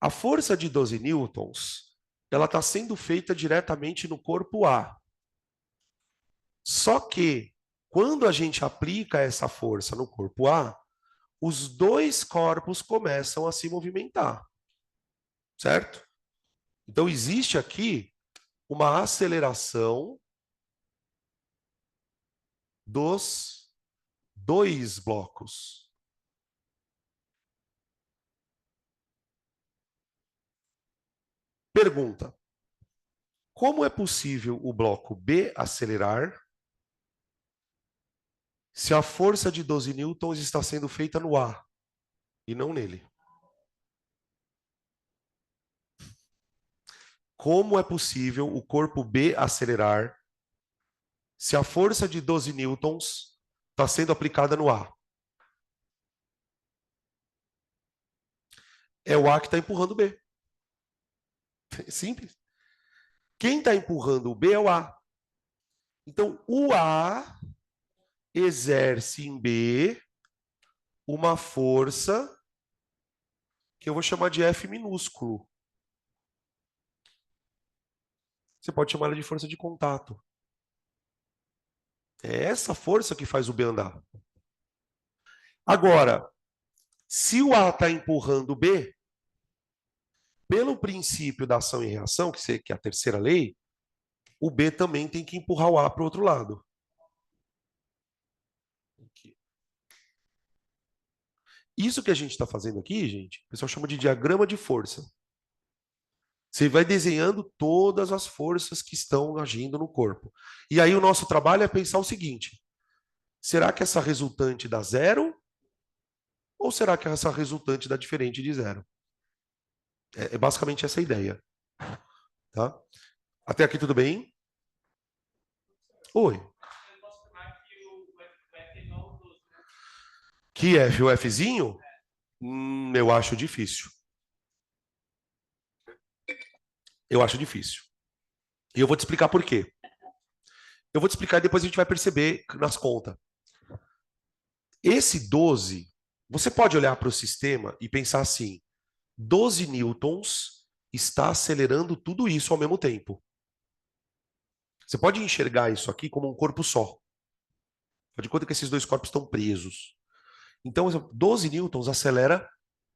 A força de 12 newtons, ela está sendo feita diretamente no corpo A. Só que, quando a gente aplica essa força no corpo A, os dois corpos começam a se movimentar, certo? Então, existe aqui uma aceleração dos dois blocos. Pergunta: como é possível o bloco B acelerar se a força de 12 newtons está sendo feita no A e não nele? Como é possível o corpo B acelerar se a força de 12 newtons está sendo aplicada no A? É o A que está empurrando o B. É simples. Quem está empurrando o B é o A. Então, o A exerce em B uma força que eu vou chamar de F minúsculo. Você pode chamar ela de força de contato. É essa força que faz o B andar. Agora, se o A está empurrando o B, pelo princípio da ação e reação, que é a terceira lei, o B também tem que empurrar o A para o outro lado. Aqui. Isso que a gente está fazendo aqui, gente, o pessoal chama de diagrama de força. Você vai desenhando todas as forças que estão agindo no corpo. E aí o nosso trabalho é pensar o seguinte: será que essa resultante dá zero? Ou será que essa resultante dá diferente de zero? É basicamente essa a ideia. Tá? Até aqui tudo bem? Oi. Que F, o Fzinho? Eu acho difícil. Eu acho difícil. E eu vou te explicar por quê. Eu vou te explicar e depois a gente vai perceber nas contas. Esse 12, você pode olhar para o sistema e pensar assim: 12 newtons está acelerando tudo isso ao mesmo tempo. Você pode enxergar isso aqui como um corpo só. Faz de conta que esses dois corpos estão presos. Então, 12 newtons acelera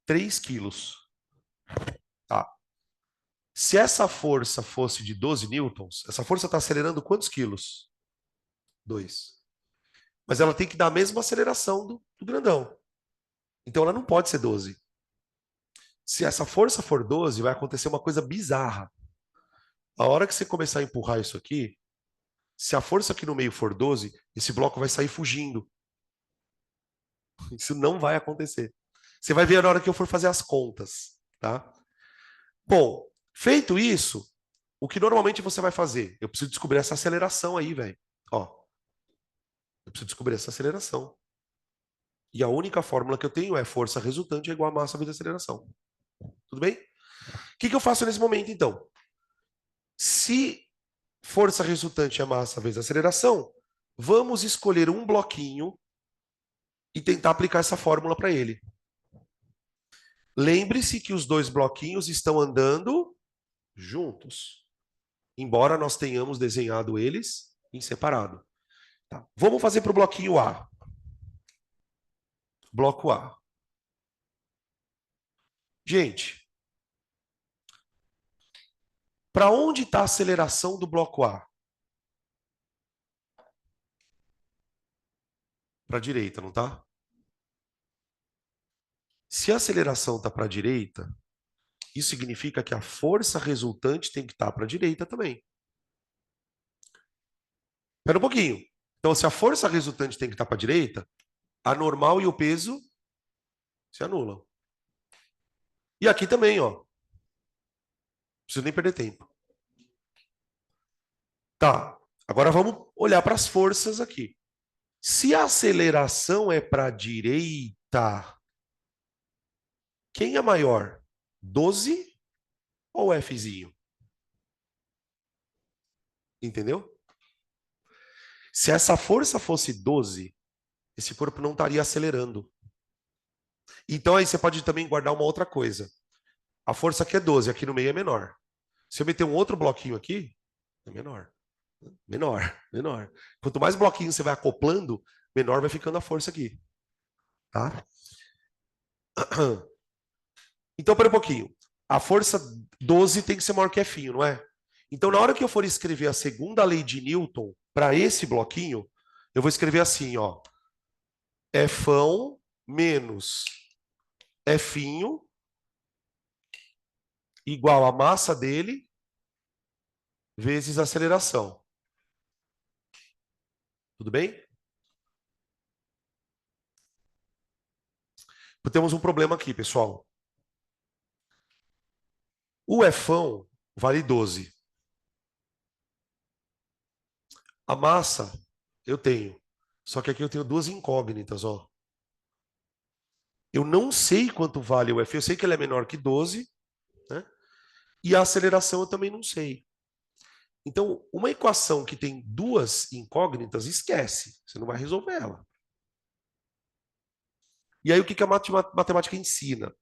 3 quilos. Tá. Se essa força fosse de 12 newtons, essa força está acelerando quantos quilos? 2. Mas ela tem que dar a mesma aceleração do grandão. Então ela não pode ser 12. Se essa força for 12, vai acontecer uma coisa bizarra. A hora que você começar a empurrar isso aqui, se a força aqui no meio for 12, esse bloco vai sair fugindo. Isso não vai acontecer. Você vai ver na hora que eu for fazer as contas, tá? Bom, feito isso, o que normalmente você vai fazer? Eu preciso descobrir essa aceleração aí, velho. Ó, eu preciso descobrir essa aceleração. E a única fórmula que eu tenho é força resultante é igual a massa vezes aceleração. Tudo bem? O que eu faço nesse momento, então? Se força resultante é massa vezes aceleração, vamos escolher um bloquinho e tentar aplicar essa fórmula para ele. Lembre-se que os dois bloquinhos estão andando juntos, embora nós tenhamos desenhado eles em separado. Tá. Vamos fazer para o bloquinho A. Bloco A. Gente, para onde está a aceleração do bloco A? Para a direita, não tá? Se a aceleração está para a direita, isso significa que a força resultante tem que estar para a direita também. Espera um pouquinho. Então, se a força resultante tem que estar para a direita, a normal e o peso se anulam. E aqui também, ó. Não preciso nem perder tempo. Tá. Agora vamos olhar para as forças aqui. Se a aceleração é para a direita, quem é maior? 12 ou Fzinho? Entendeu? Se essa força fosse 12, esse corpo não estaria acelerando. Então aí você pode também guardar uma outra coisa. A força aqui é 12, aqui no meio é menor. Se eu meter um outro bloquinho aqui, é menor. Menor, menor. Quanto mais bloquinhos você vai acoplando, menor vai ficando a força aqui. Tá? Então, pera um pouquinho. A força 12 tem que ser maior que F, não é? Então, na hora que eu for escrever a segunda lei de Newton para esse bloquinho, eu vou escrever assim, ó. F menos F igual a massa dele vezes a aceleração. Tudo bem? Temos um problema aqui, pessoal. O F vale 12. A massa eu tenho. Só que aqui eu tenho duas incógnitas, ó. Eu não sei quanto vale o F. Eu sei que ele é menor que 12, né? E a aceleração eu também não sei. Então, uma equação que tem duas incógnitas, esquece. Você não vai resolver ela. E aí, o que a matemática ensina?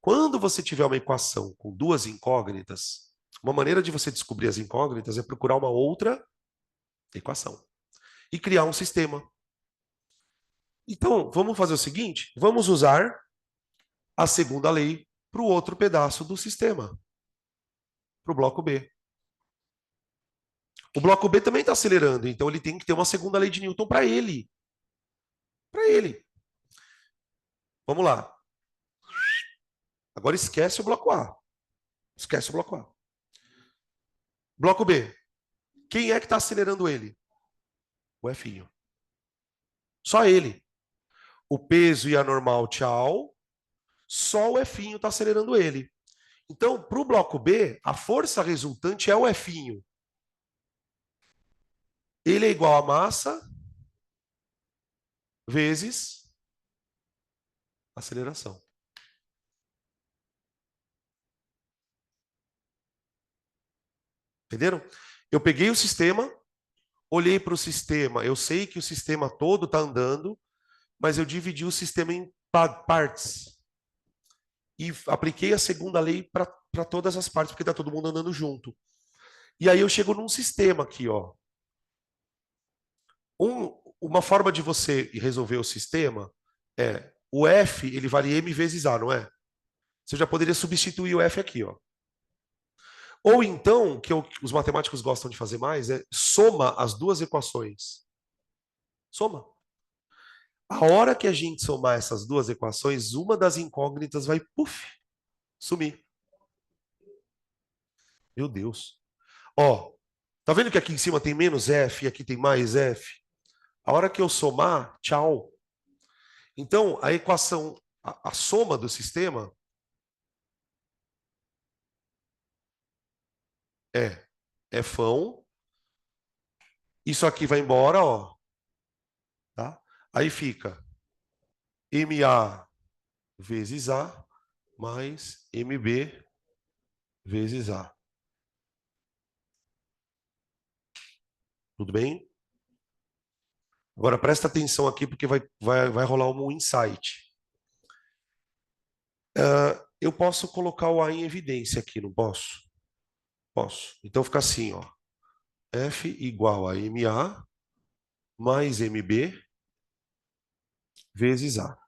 Quando você tiver uma equação com duas incógnitas, uma maneira de você descobrir as incógnitas é procurar uma outra equação e criar um sistema. Então, vamos fazer o seguinte: vamos usar a segunda lei para o outro pedaço do sistema, para o bloco B. O bloco B também está acelerando, então ele tem que ter uma segunda lei de Newton para ele. Para ele. Vamos lá. Agora esquece o bloco A. Esquece o bloco A. Bloco B. Quem é que está acelerando ele? O F. Só ele. O peso e a normal, tchau. Só o F está acelerando ele. Então, para o bloco B, a força resultante é o F. Ele é igual a massa vezes aceleração. Entenderam? Eu peguei o sistema, olhei para o sistema, eu sei que o sistema todo está andando, mas eu dividi o sistema em partes. E apliquei a segunda lei para todas as partes, porque está todo mundo andando junto. E aí eu chego num sistema aqui, ó. Uma forma de você resolver o sistema é o F, ele vale M vezes A, não é? Você já poderia substituir o F aqui, ó. Ou então, que os matemáticos gostam de fazer mais, é soma as duas equações. Soma. A hora que a gente somar essas duas equações, uma das incógnitas vai, puf, sumir. Meu Deus. Ó, tá vendo que aqui em cima tem menos F e aqui tem mais F? A hora que eu somar, tchau. Então, a equação, a soma do sistema é Fão. Isso aqui vai embora, ó. Tá? Aí fica MA vezes A mais MB vezes A. Tudo bem? Agora presta atenção aqui porque vai rolar um insight. Eu posso colocar o A em evidência aqui, não posso? Posso. Então fica assim, ó. F igual a MA mais MB vezes A.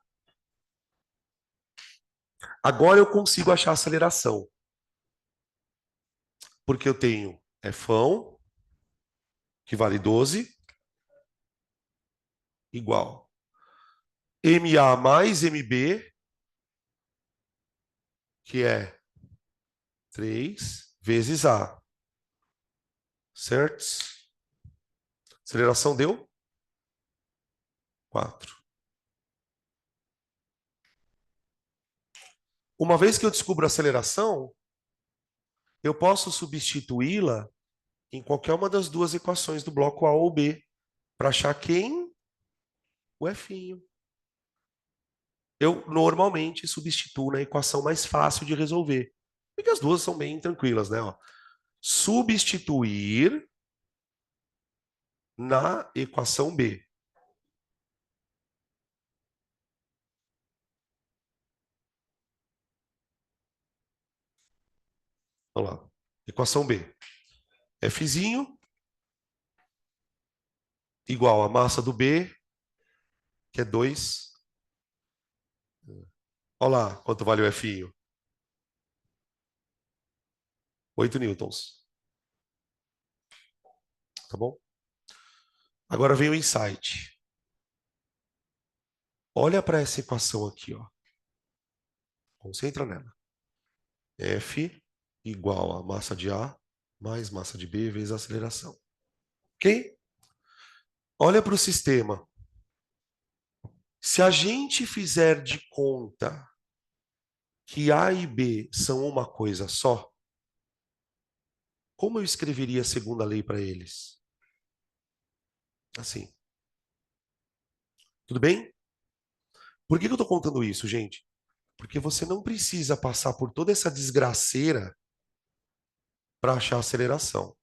Agora eu consigo achar a aceleração. Porque eu tenho Fão, que vale 12, igual MA mais MB, que é 3 vezes A. Certo? Aceleração deu 4. Uma vez que eu descubro a aceleração, eu posso substituí-la em qualquer uma das duas equações do bloco A ou B para achar quem? O F. Eu normalmente substituo na equação mais fácil de resolver. Porque as duas são bem tranquilas, né? Ó, substituir na equação B. Vamos lá. Equação B. Fzinho igual a massa do B, que é 2. Olha lá quanto vale o F. 8 newtons. Tá bom? Agora vem o insight. Olha para essa equação aqui, ó. Concentra nela. F igual a massa de A mais massa de B vezes a aceleração. Ok? Olha para o sistema. Se a gente fizer de conta que A e B são uma coisa só, como eu escreveria a segunda lei para eles? Assim. Tudo bem? Por que eu estou contando isso, gente? Porque você não precisa passar por toda essa desgraceira para achar aceleração.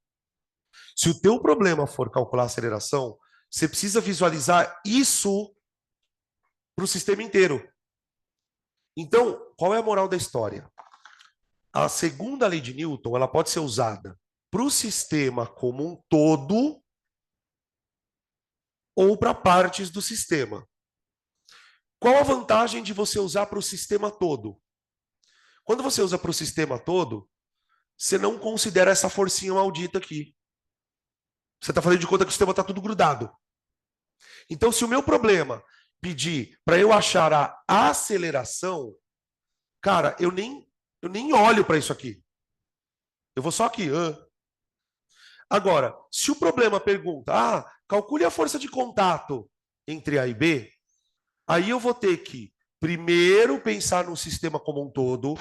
Se o teu problema for calcular a aceleração, você precisa visualizar isso para o sistema inteiro. Então, qual é a moral da história? A segunda lei de Newton, ela pode ser usada para o sistema como um todo ou para partes do sistema. Qual a vantagem de você usar para o sistema todo? Quando você usa para o sistema todo, você não considera essa forcinha maldita aqui. Você está fazendo de conta que o sistema está tudo grudado. Então, se o meu problema pedir para eu achar a aceleração, cara, eu nem olho para isso aqui. Eu vou só aqui. Agora, se o problema pergunta, calcule a força de contato entre A e B, aí eu vou ter que primeiro pensar no sistema como um todo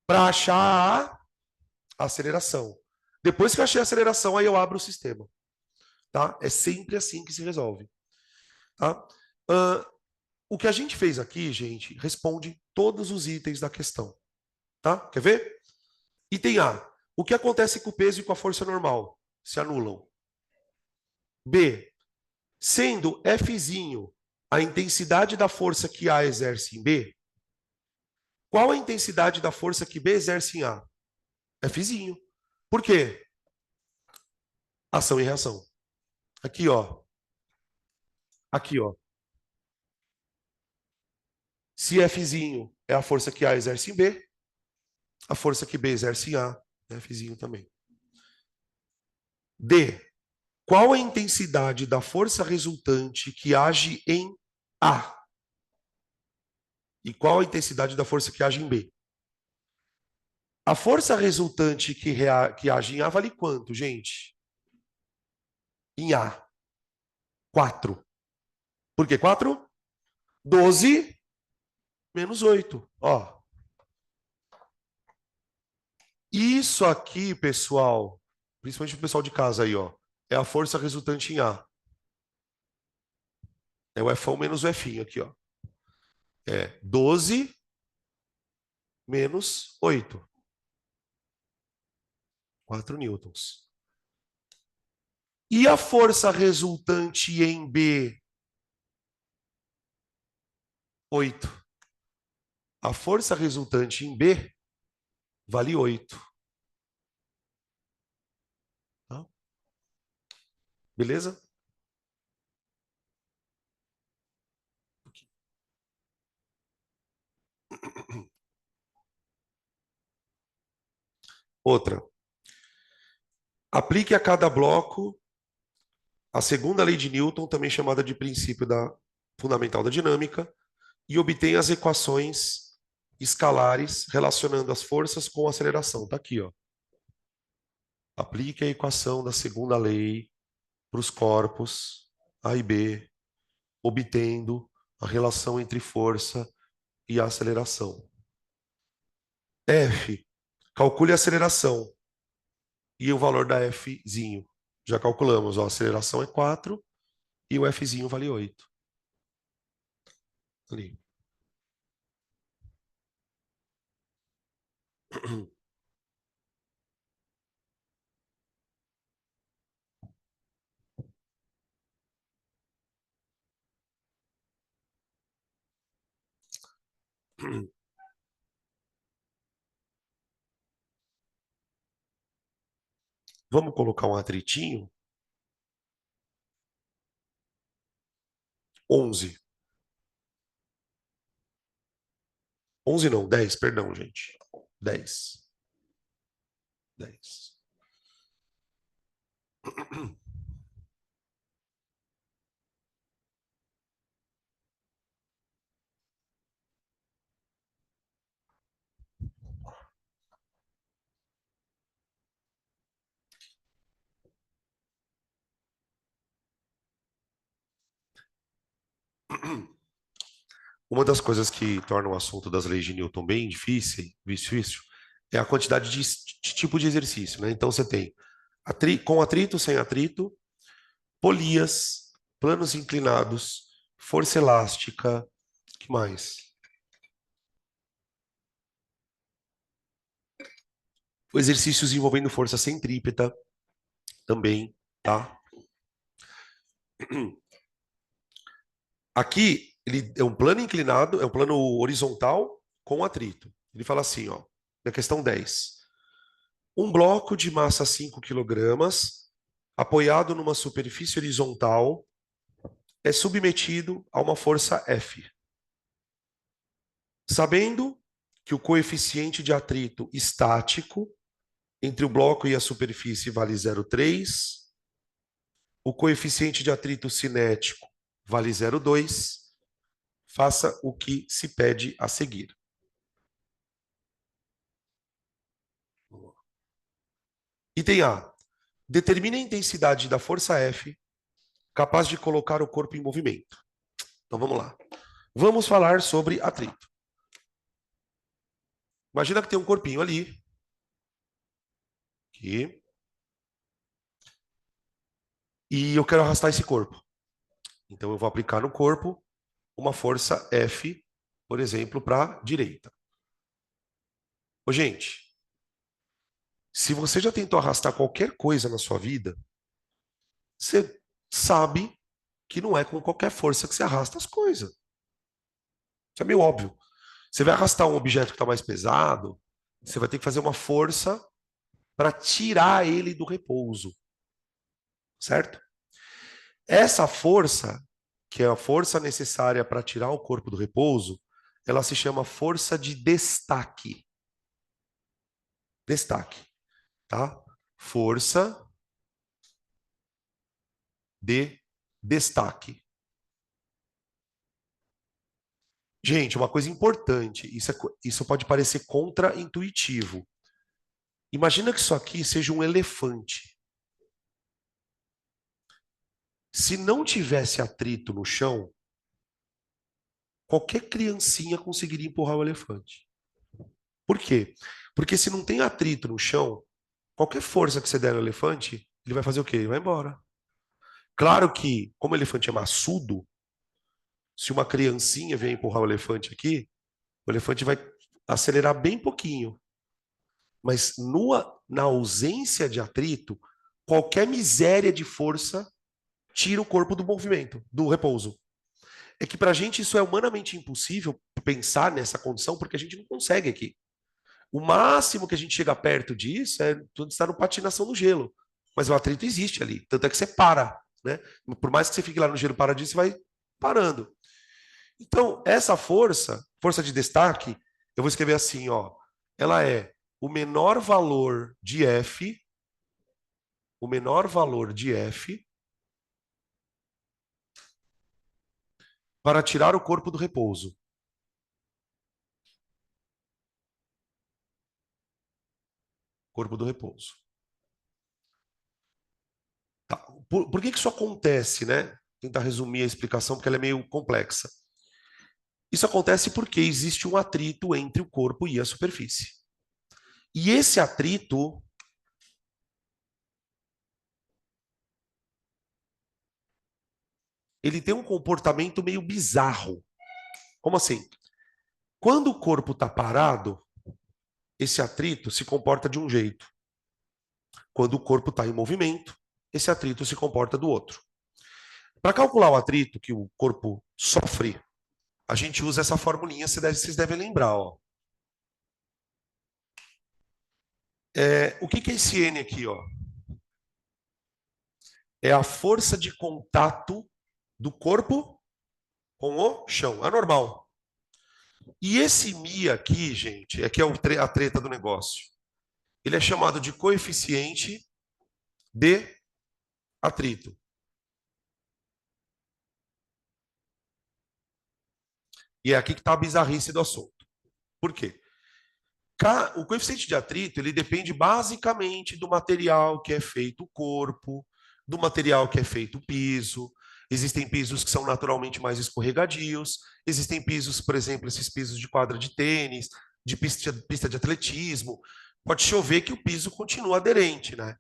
para achar a aceleração. Depois que eu achei a aceleração, aí eu abro o sistema. Tá? É sempre assim que se resolve. Tá? O que a gente fez aqui, gente, responde todos os itens da questão. Tá? Quer ver? Item A. O que acontece com o peso e com a força normal? Se anulam. B. Sendo Fzinho a intensidade da força que A exerce em B, qual a intensidade da força que B exerce em A? Fzinho. Por quê? Ação e reação. Aqui, ó. Aqui, ó. Se Fzinho é a força que A exerce em B, a força que B exerce em A é Fzinho também. D. Qual a intensidade da força resultante que age em A? E qual a intensidade da força que age em B? A força resultante que age em A vale quanto, gente? Em A. 4. Por que 4? 12 menos 8. Ó. Isso aqui, pessoal, principalmente o pessoal de casa aí, ó, é a força resultante em A. É o F1 menos o F aqui, ó. É 12 menos 8. 4 newtons. E a força resultante em B? 8. A força resultante em B vale 8. Tá? Beleza? Outra. Aplique a cada bloco a segunda lei de Newton, também chamada de princípio fundamental da dinâmica, e obtenha as equações escalares relacionando as forças com a aceleração. Está aqui, ó. Aplique a equação da segunda lei para os corpos A e B, obtendo a relação entre força e aceleração. F. Calcule a aceleração. e o valor da Fzinho. Já calculamos, ó, a aceleração é 4 e o Fzinho vale 8. Ali. Vamos colocar um atritinho. 11. 11 não, 10, perdão, gente. 10. 10. Uma das coisas que torna o assunto das leis de Newton bem difícil é a quantidade de tipo de exercício, né? Então você tem com atrito, sem atrito, polias, planos inclinados, força elástica, que mais? Exercícios envolvendo força centrípeta também, tá? Aqui ele é um plano inclinado, é um plano horizontal com atrito. Ele fala assim, ó, na questão 10. Um bloco de massa 5 quilogramas, apoiado numa superfície horizontal, é submetido a uma força F. Sabendo que o coeficiente de atrito estático entre o bloco e a superfície vale 0,3, o coeficiente de atrito cinético vale 0,2, faça o que se pede a seguir. Item A. Determine a intensidade da força F capaz de colocar o corpo em movimento. Então vamos lá. Vamos falar sobre atrito. Imagina que tem um corpinho ali. Aqui. E eu quero arrastar esse corpo. Então eu vou aplicar no corpo uma força F, por exemplo, para a direita. Ô, gente, se você já tentou arrastar qualquer coisa na sua vida, você sabe que não é com qualquer força que você arrasta as coisas. Isso é meio óbvio. Você vai arrastar um objeto que está mais pesado, você vai ter que fazer uma força para tirar ele do repouso, certo? Essa força, que é a força necessária para tirar o corpo do repouso, ela se chama força de destaque. Destaque, tá? Força de destaque. Gente, uma coisa importante, isso pode parecer contra-intuitivo. Imagina que isso aqui seja um elefante. Se não tivesse atrito no chão, qualquer criancinha conseguiria empurrar o elefante. Por quê? Porque se não tem atrito no chão, qualquer força que você der no elefante, ele vai fazer o quê? Ele vai embora. Claro que, como o elefante é maçudo, se uma criancinha vier empurrar o elefante vai acelerar bem pouquinho. Mas na ausência de atrito, qualquer miséria de força tira o corpo do movimento, do repouso. É que para a gente isso é humanamente impossível pensar nessa condição, porque a gente não consegue aqui. O máximo que a gente chega perto disso é tudo estar no patinação no gelo. Mas o atrito existe ali. Tanto é que você para, né? Por mais que você fique lá no gelo paradinho, você vai parando. Então, essa força de destaque, eu vou escrever assim, ó. Ela é o menor valor de F, o menor valor de F para tirar o corpo do repouso. Corpo do repouso. Tá. Por que isso acontece, né? Vou tentar resumir a explicação, porque ela é meio complexa. Isso acontece porque existe um atrito entre o corpo e a superfície. E esse atrito ele tem um comportamento meio bizarro. Como assim? Quando o corpo está parado, esse atrito se comporta de um jeito. Quando o corpo está em movimento, esse atrito se comporta do outro. Para calcular o atrito que o corpo sofre, a gente usa essa formulinha, vocês devem lembrar. Ó. O que é esse N aqui? Ó? É a força de contato do corpo com o chão. Anormal. E esse Mi aqui, gente, é que é a treta do negócio. Ele é chamado de coeficiente de atrito. E é aqui que está a bizarrice do assunto. Por quê? O coeficiente de atrito ele depende basicamente do material que é feito o corpo, do material que é feito o piso. Existem pisos que são naturalmente mais escorregadios, existem pisos, por exemplo, esses pisos de quadra de tênis, de pista de atletismo. Pode chover que o piso continua aderente, né?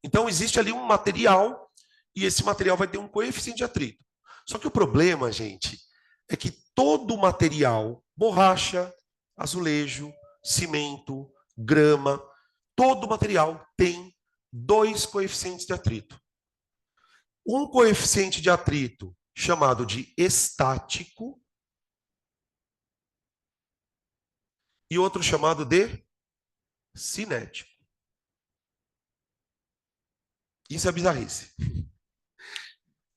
Então existe ali um material e esse material vai ter um coeficiente de atrito. Só que o problema, gente, é que todo material, borracha, azulejo, cimento, grama, todo material tem dois coeficientes de atrito. Um coeficiente de atrito chamado de estático e outro chamado de cinético. Isso é bizarrice.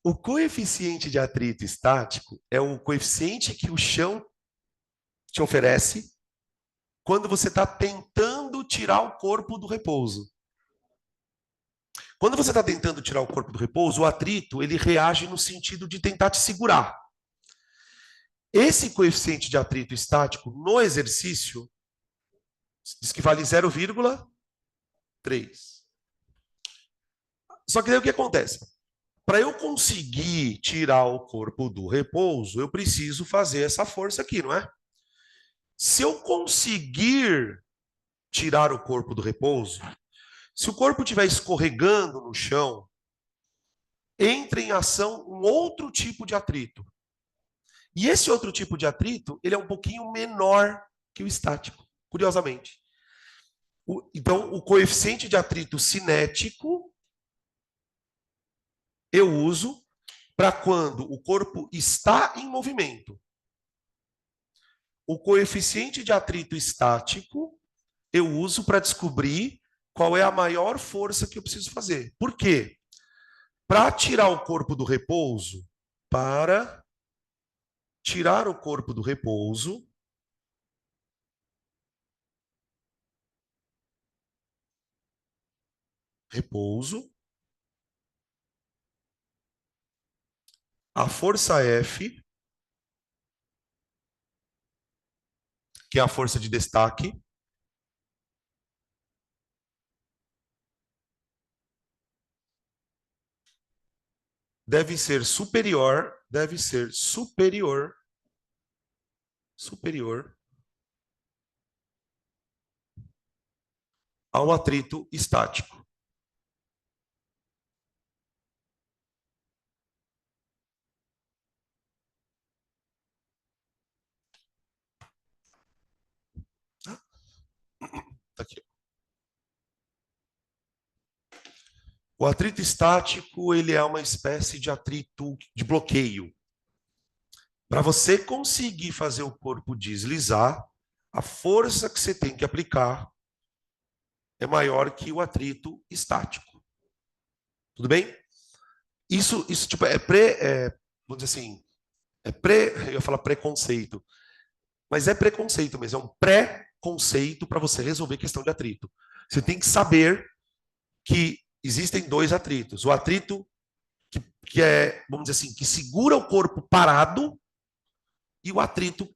O coeficiente de atrito estático é o coeficiente que o chão te oferece quando você está tentando tirar o corpo do repouso. Quando você está tentando tirar o corpo do repouso, o atrito ele reage no sentido de tentar te segurar. Esse coeficiente de atrito estático no exercício diz que vale 0,3. Só que daí o que acontece? Para eu conseguir tirar o corpo do repouso, eu preciso fazer essa força aqui, não é? Se eu conseguir tirar o corpo do repouso, se o corpo estiver escorregando no chão, entra em ação um outro tipo de atrito. E esse outro tipo de atrito, ele é um pouquinho menor que o estático, curiosamente. Então, o coeficiente de atrito cinético eu uso para quando o corpo está em movimento. O coeficiente de atrito estático eu uso para descobrir qual é a maior força que eu preciso fazer. Por quê? Para tirar o corpo do repouso, para tirar o corpo do repouso, a força F, que é a força de destaque, deve ser superior ao atrito estático. Tá aqui. O atrito estático, ele é uma espécie de atrito de bloqueio. Para você conseguir fazer o corpo deslizar, a força que você tem que aplicar é maior que o atrito estático. Tudo bem? Isso tipo, vamos dizer assim, eu ia falar preconceito, mas é preconceito mesmo, é um pré-conceito para você resolver questão de atrito. Você tem que saber que existem dois atritos. O atrito que é, vamos dizer assim, que segura o corpo parado e o atrito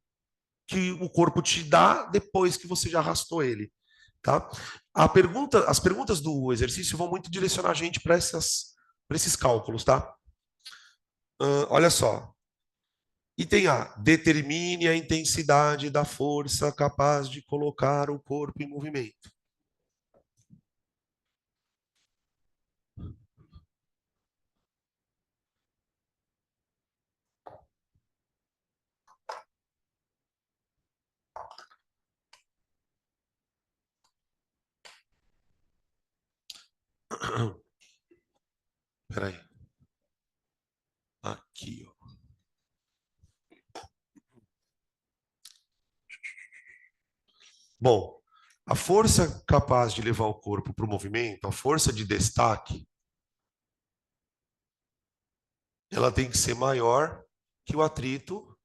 que o corpo te dá depois que você já arrastou ele. Tá? As perguntas do exercício vão muito direcionar a gente para esses cálculos. Tá? Olha só. Item A. Determine a intensidade da força capaz de colocar o corpo em movimento. Peraí. Aqui, ó. Bom, a força capaz de levar o corpo para o movimento, a força de destaque, ela tem que ser maior que o atrito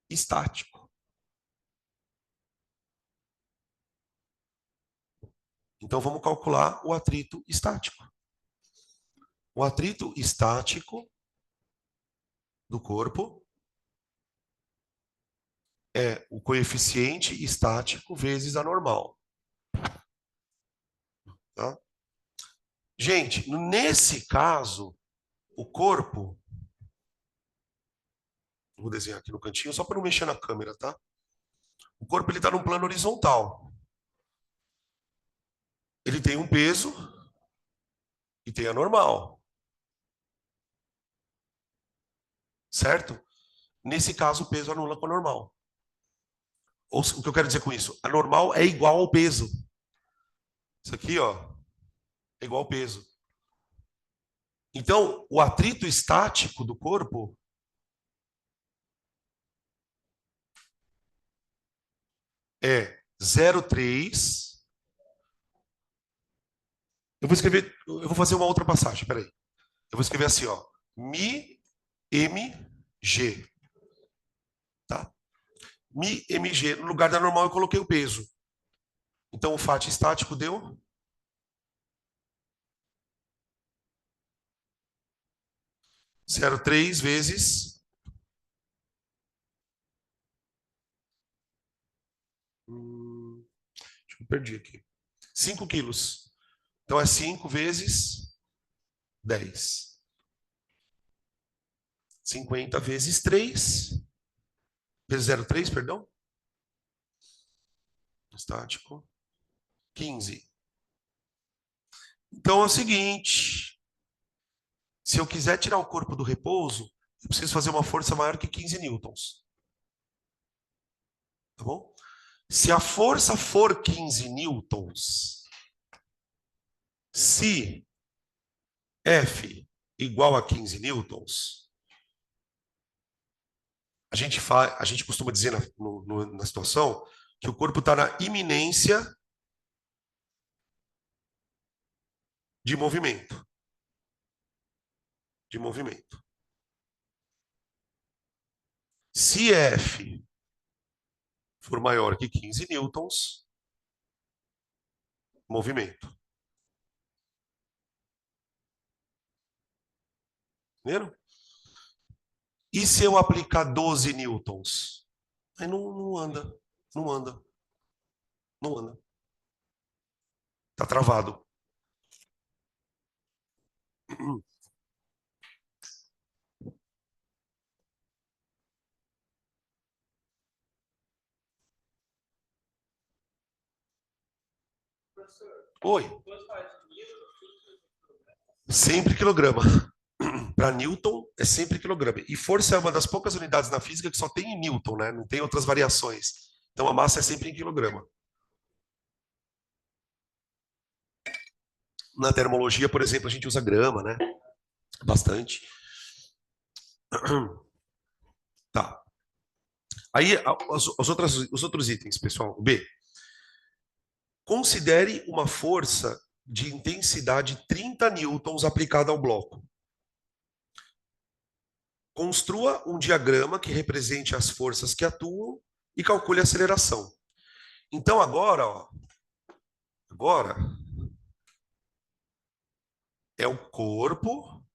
estático. Então vamos calcular o atrito estático. O atrito estático do corpo é o coeficiente estático vezes a normal. Tá? Gente, nesse caso, o corpo... Vou desenhar aqui no cantinho, só para não mexer na câmera, tá? O corpo está num plano horizontal. Ele tem um peso e tem a normal. Certo? Nesse caso, o peso anula com a normal. O que eu quero dizer com isso? A normal é igual ao peso. Isso aqui, ó, é igual ao peso. Então, o atrito estático do corpo é 0,3. Eu vou fazer uma outra passagem, peraí. Eu vou escrever assim, ó, mi mg, tá? Mi mg, no lugar da normal eu coloquei o peso. Então, o fat estático deu 0,3 vezes... eu perdi aqui. 5 quilos. Então, é 5 vezes 10. 50 vezes 3. Vezes 0,3, perdão. Estático. 15. Então, é o seguinte. Se eu quiser tirar o corpo do repouso, eu preciso fazer uma força maior que 15 newtons. Tá bom? Se a força for 15 newtons, se F igual a 15 newtons, a gente costuma dizer na situação que o corpo está na iminência de movimento. De movimento. Se F for maior que 15 newtons, movimento. Entenderam? E se eu aplicar 12 newtons? Aí não anda. Não anda. Não anda. Está travado. Oi. Sempre quilograma. Para Newton é sempre quilograma. E força é uma das poucas unidades na física que só tem em Newton, né? Não tem outras variações. Então a massa é sempre em quilograma. Na termologia, por exemplo, a gente usa grama, né? Bastante. Tá. Aí os outros itens, pessoal. B. Considere uma força de intensidade 30 newtons aplicada ao bloco. Construa um diagrama que represente as forças que atuam e calcule a aceleração. Então agora, ó, agora é o corpo.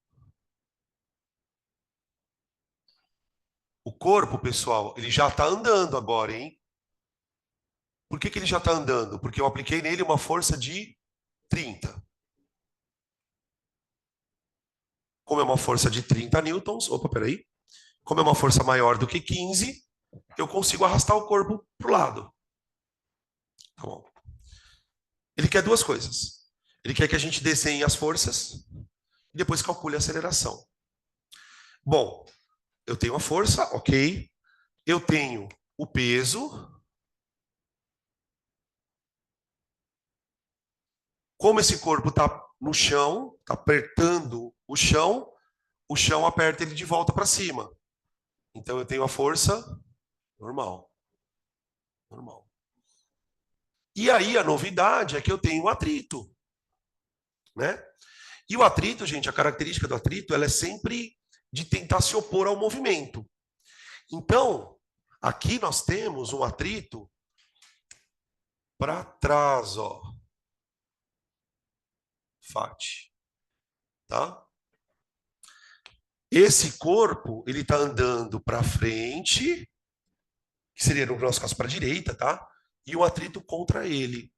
O corpo, pessoal, ele já está andando agora, hein? Por que ele já está andando? Porque eu apliquei nele uma força de 30. Como é uma força de 30 newtons, opa, peraí. Como é uma força maior do que 15, eu consigo arrastar o corpo para o lado. Tá bom. Ele quer duas coisas. Ele quer que a gente desenhe as forças e depois calcule a aceleração. Bom, eu tenho a força, ok. Eu tenho o peso. Como esse corpo está no chão, está apertando o chão aperta ele de volta para cima. Então eu tenho a força normal. Normal. E aí a novidade é que eu tenho o atrito, né? E o atrito, gente, a característica do atrito, ela é sempre de tentar se opor ao movimento. Então, aqui nós temos um atrito para trás, ó. FAT, tá? Esse corpo, ele está andando para frente, que seria no nosso caso para a direita, tá? E o atrito contra ele.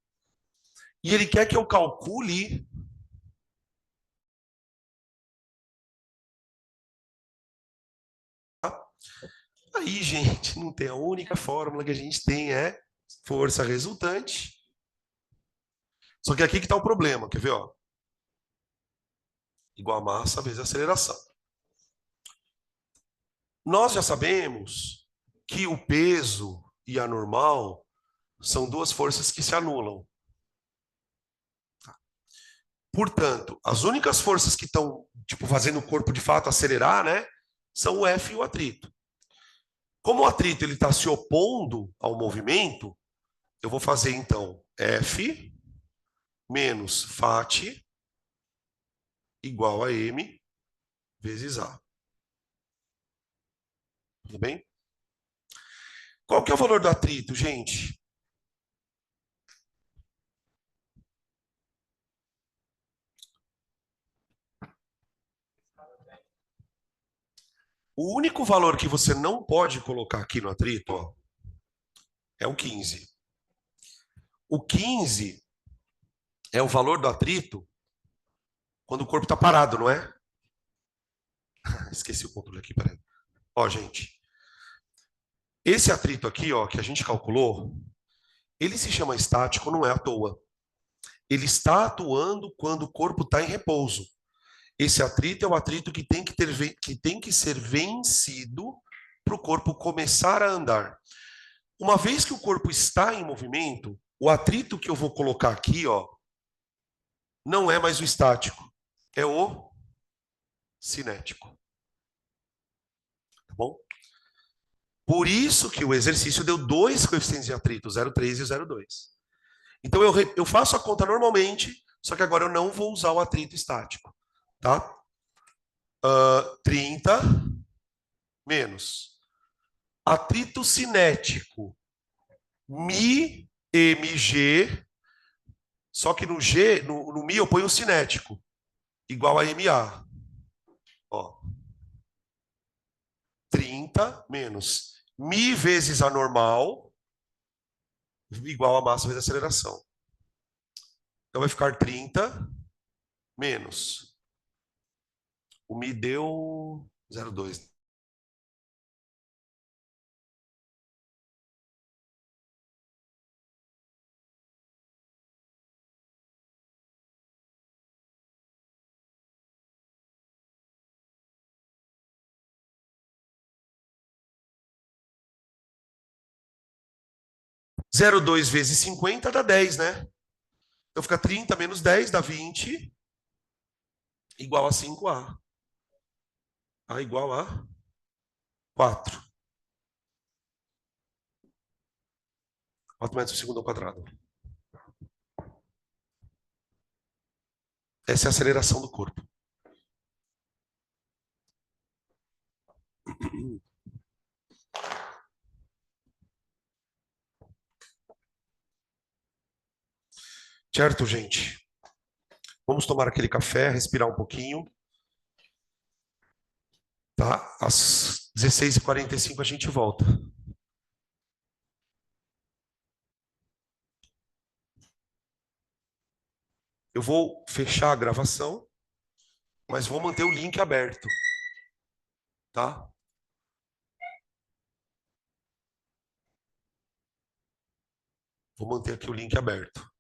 E ele quer que eu calcule aí, gente, não tem a única fórmula que a gente tem é força resultante. Só que aqui que está o problema, quer ver, ó? Igual a massa vezes a aceleração. Nós já sabemos que o peso e a normal são duas forças que se anulam. Portanto, as únicas forças que estão tipo fazendo o corpo de fato acelerar, né, são o F e o atrito. Como o atrito ele está se opondo ao movimento, eu vou fazer então F menos FAT igual a M vezes A. Tudo bem? Qual que é o valor do atrito, gente? O único valor que você não pode colocar aqui no atrito, ó, é o 15. O 15 é o valor do atrito quando o corpo está parado, não é? Esqueci o controle aqui, peraí. Ó, gente, esse atrito aqui, ó, que a gente calculou, ele se chama estático, não é à toa. Ele está atuando quando o corpo está em repouso. Esse atrito é o atrito que tem que ser vencido para o corpo começar a andar. Uma vez que o corpo está em movimento, o atrito que eu vou colocar aqui, ó, não é mais o estático, é o cinético. Tá bom? Por isso que o exercício deu dois coeficientes de atrito, 0,3 e 0,2. Então eu faço a conta normalmente, só que agora eu não vou usar o atrito estático. Tá? 30 menos. Atrito cinético, Mi, MG, só que no G, no Mi eu ponho o cinético, igual a MA. Ó. 30 menos Mi vezes a normal, igual a massa vezes a aceleração. Então vai ficar 30 menos. O Mi deu 0,2. Zero vírgula dois vezes 50 dá 10, né? Então fica 30 menos 10 dá 20, igual a 5A. A igual a 4. 4 metros por segundo ao quadrado. Essa é a aceleração do corpo. Certo, gente? Vamos tomar aquele café, respirar um pouquinho. Tá? Às 16h45 a gente volta. Eu vou fechar a gravação, mas vou manter o link aberto. Tá? Vou manter aqui o link aberto.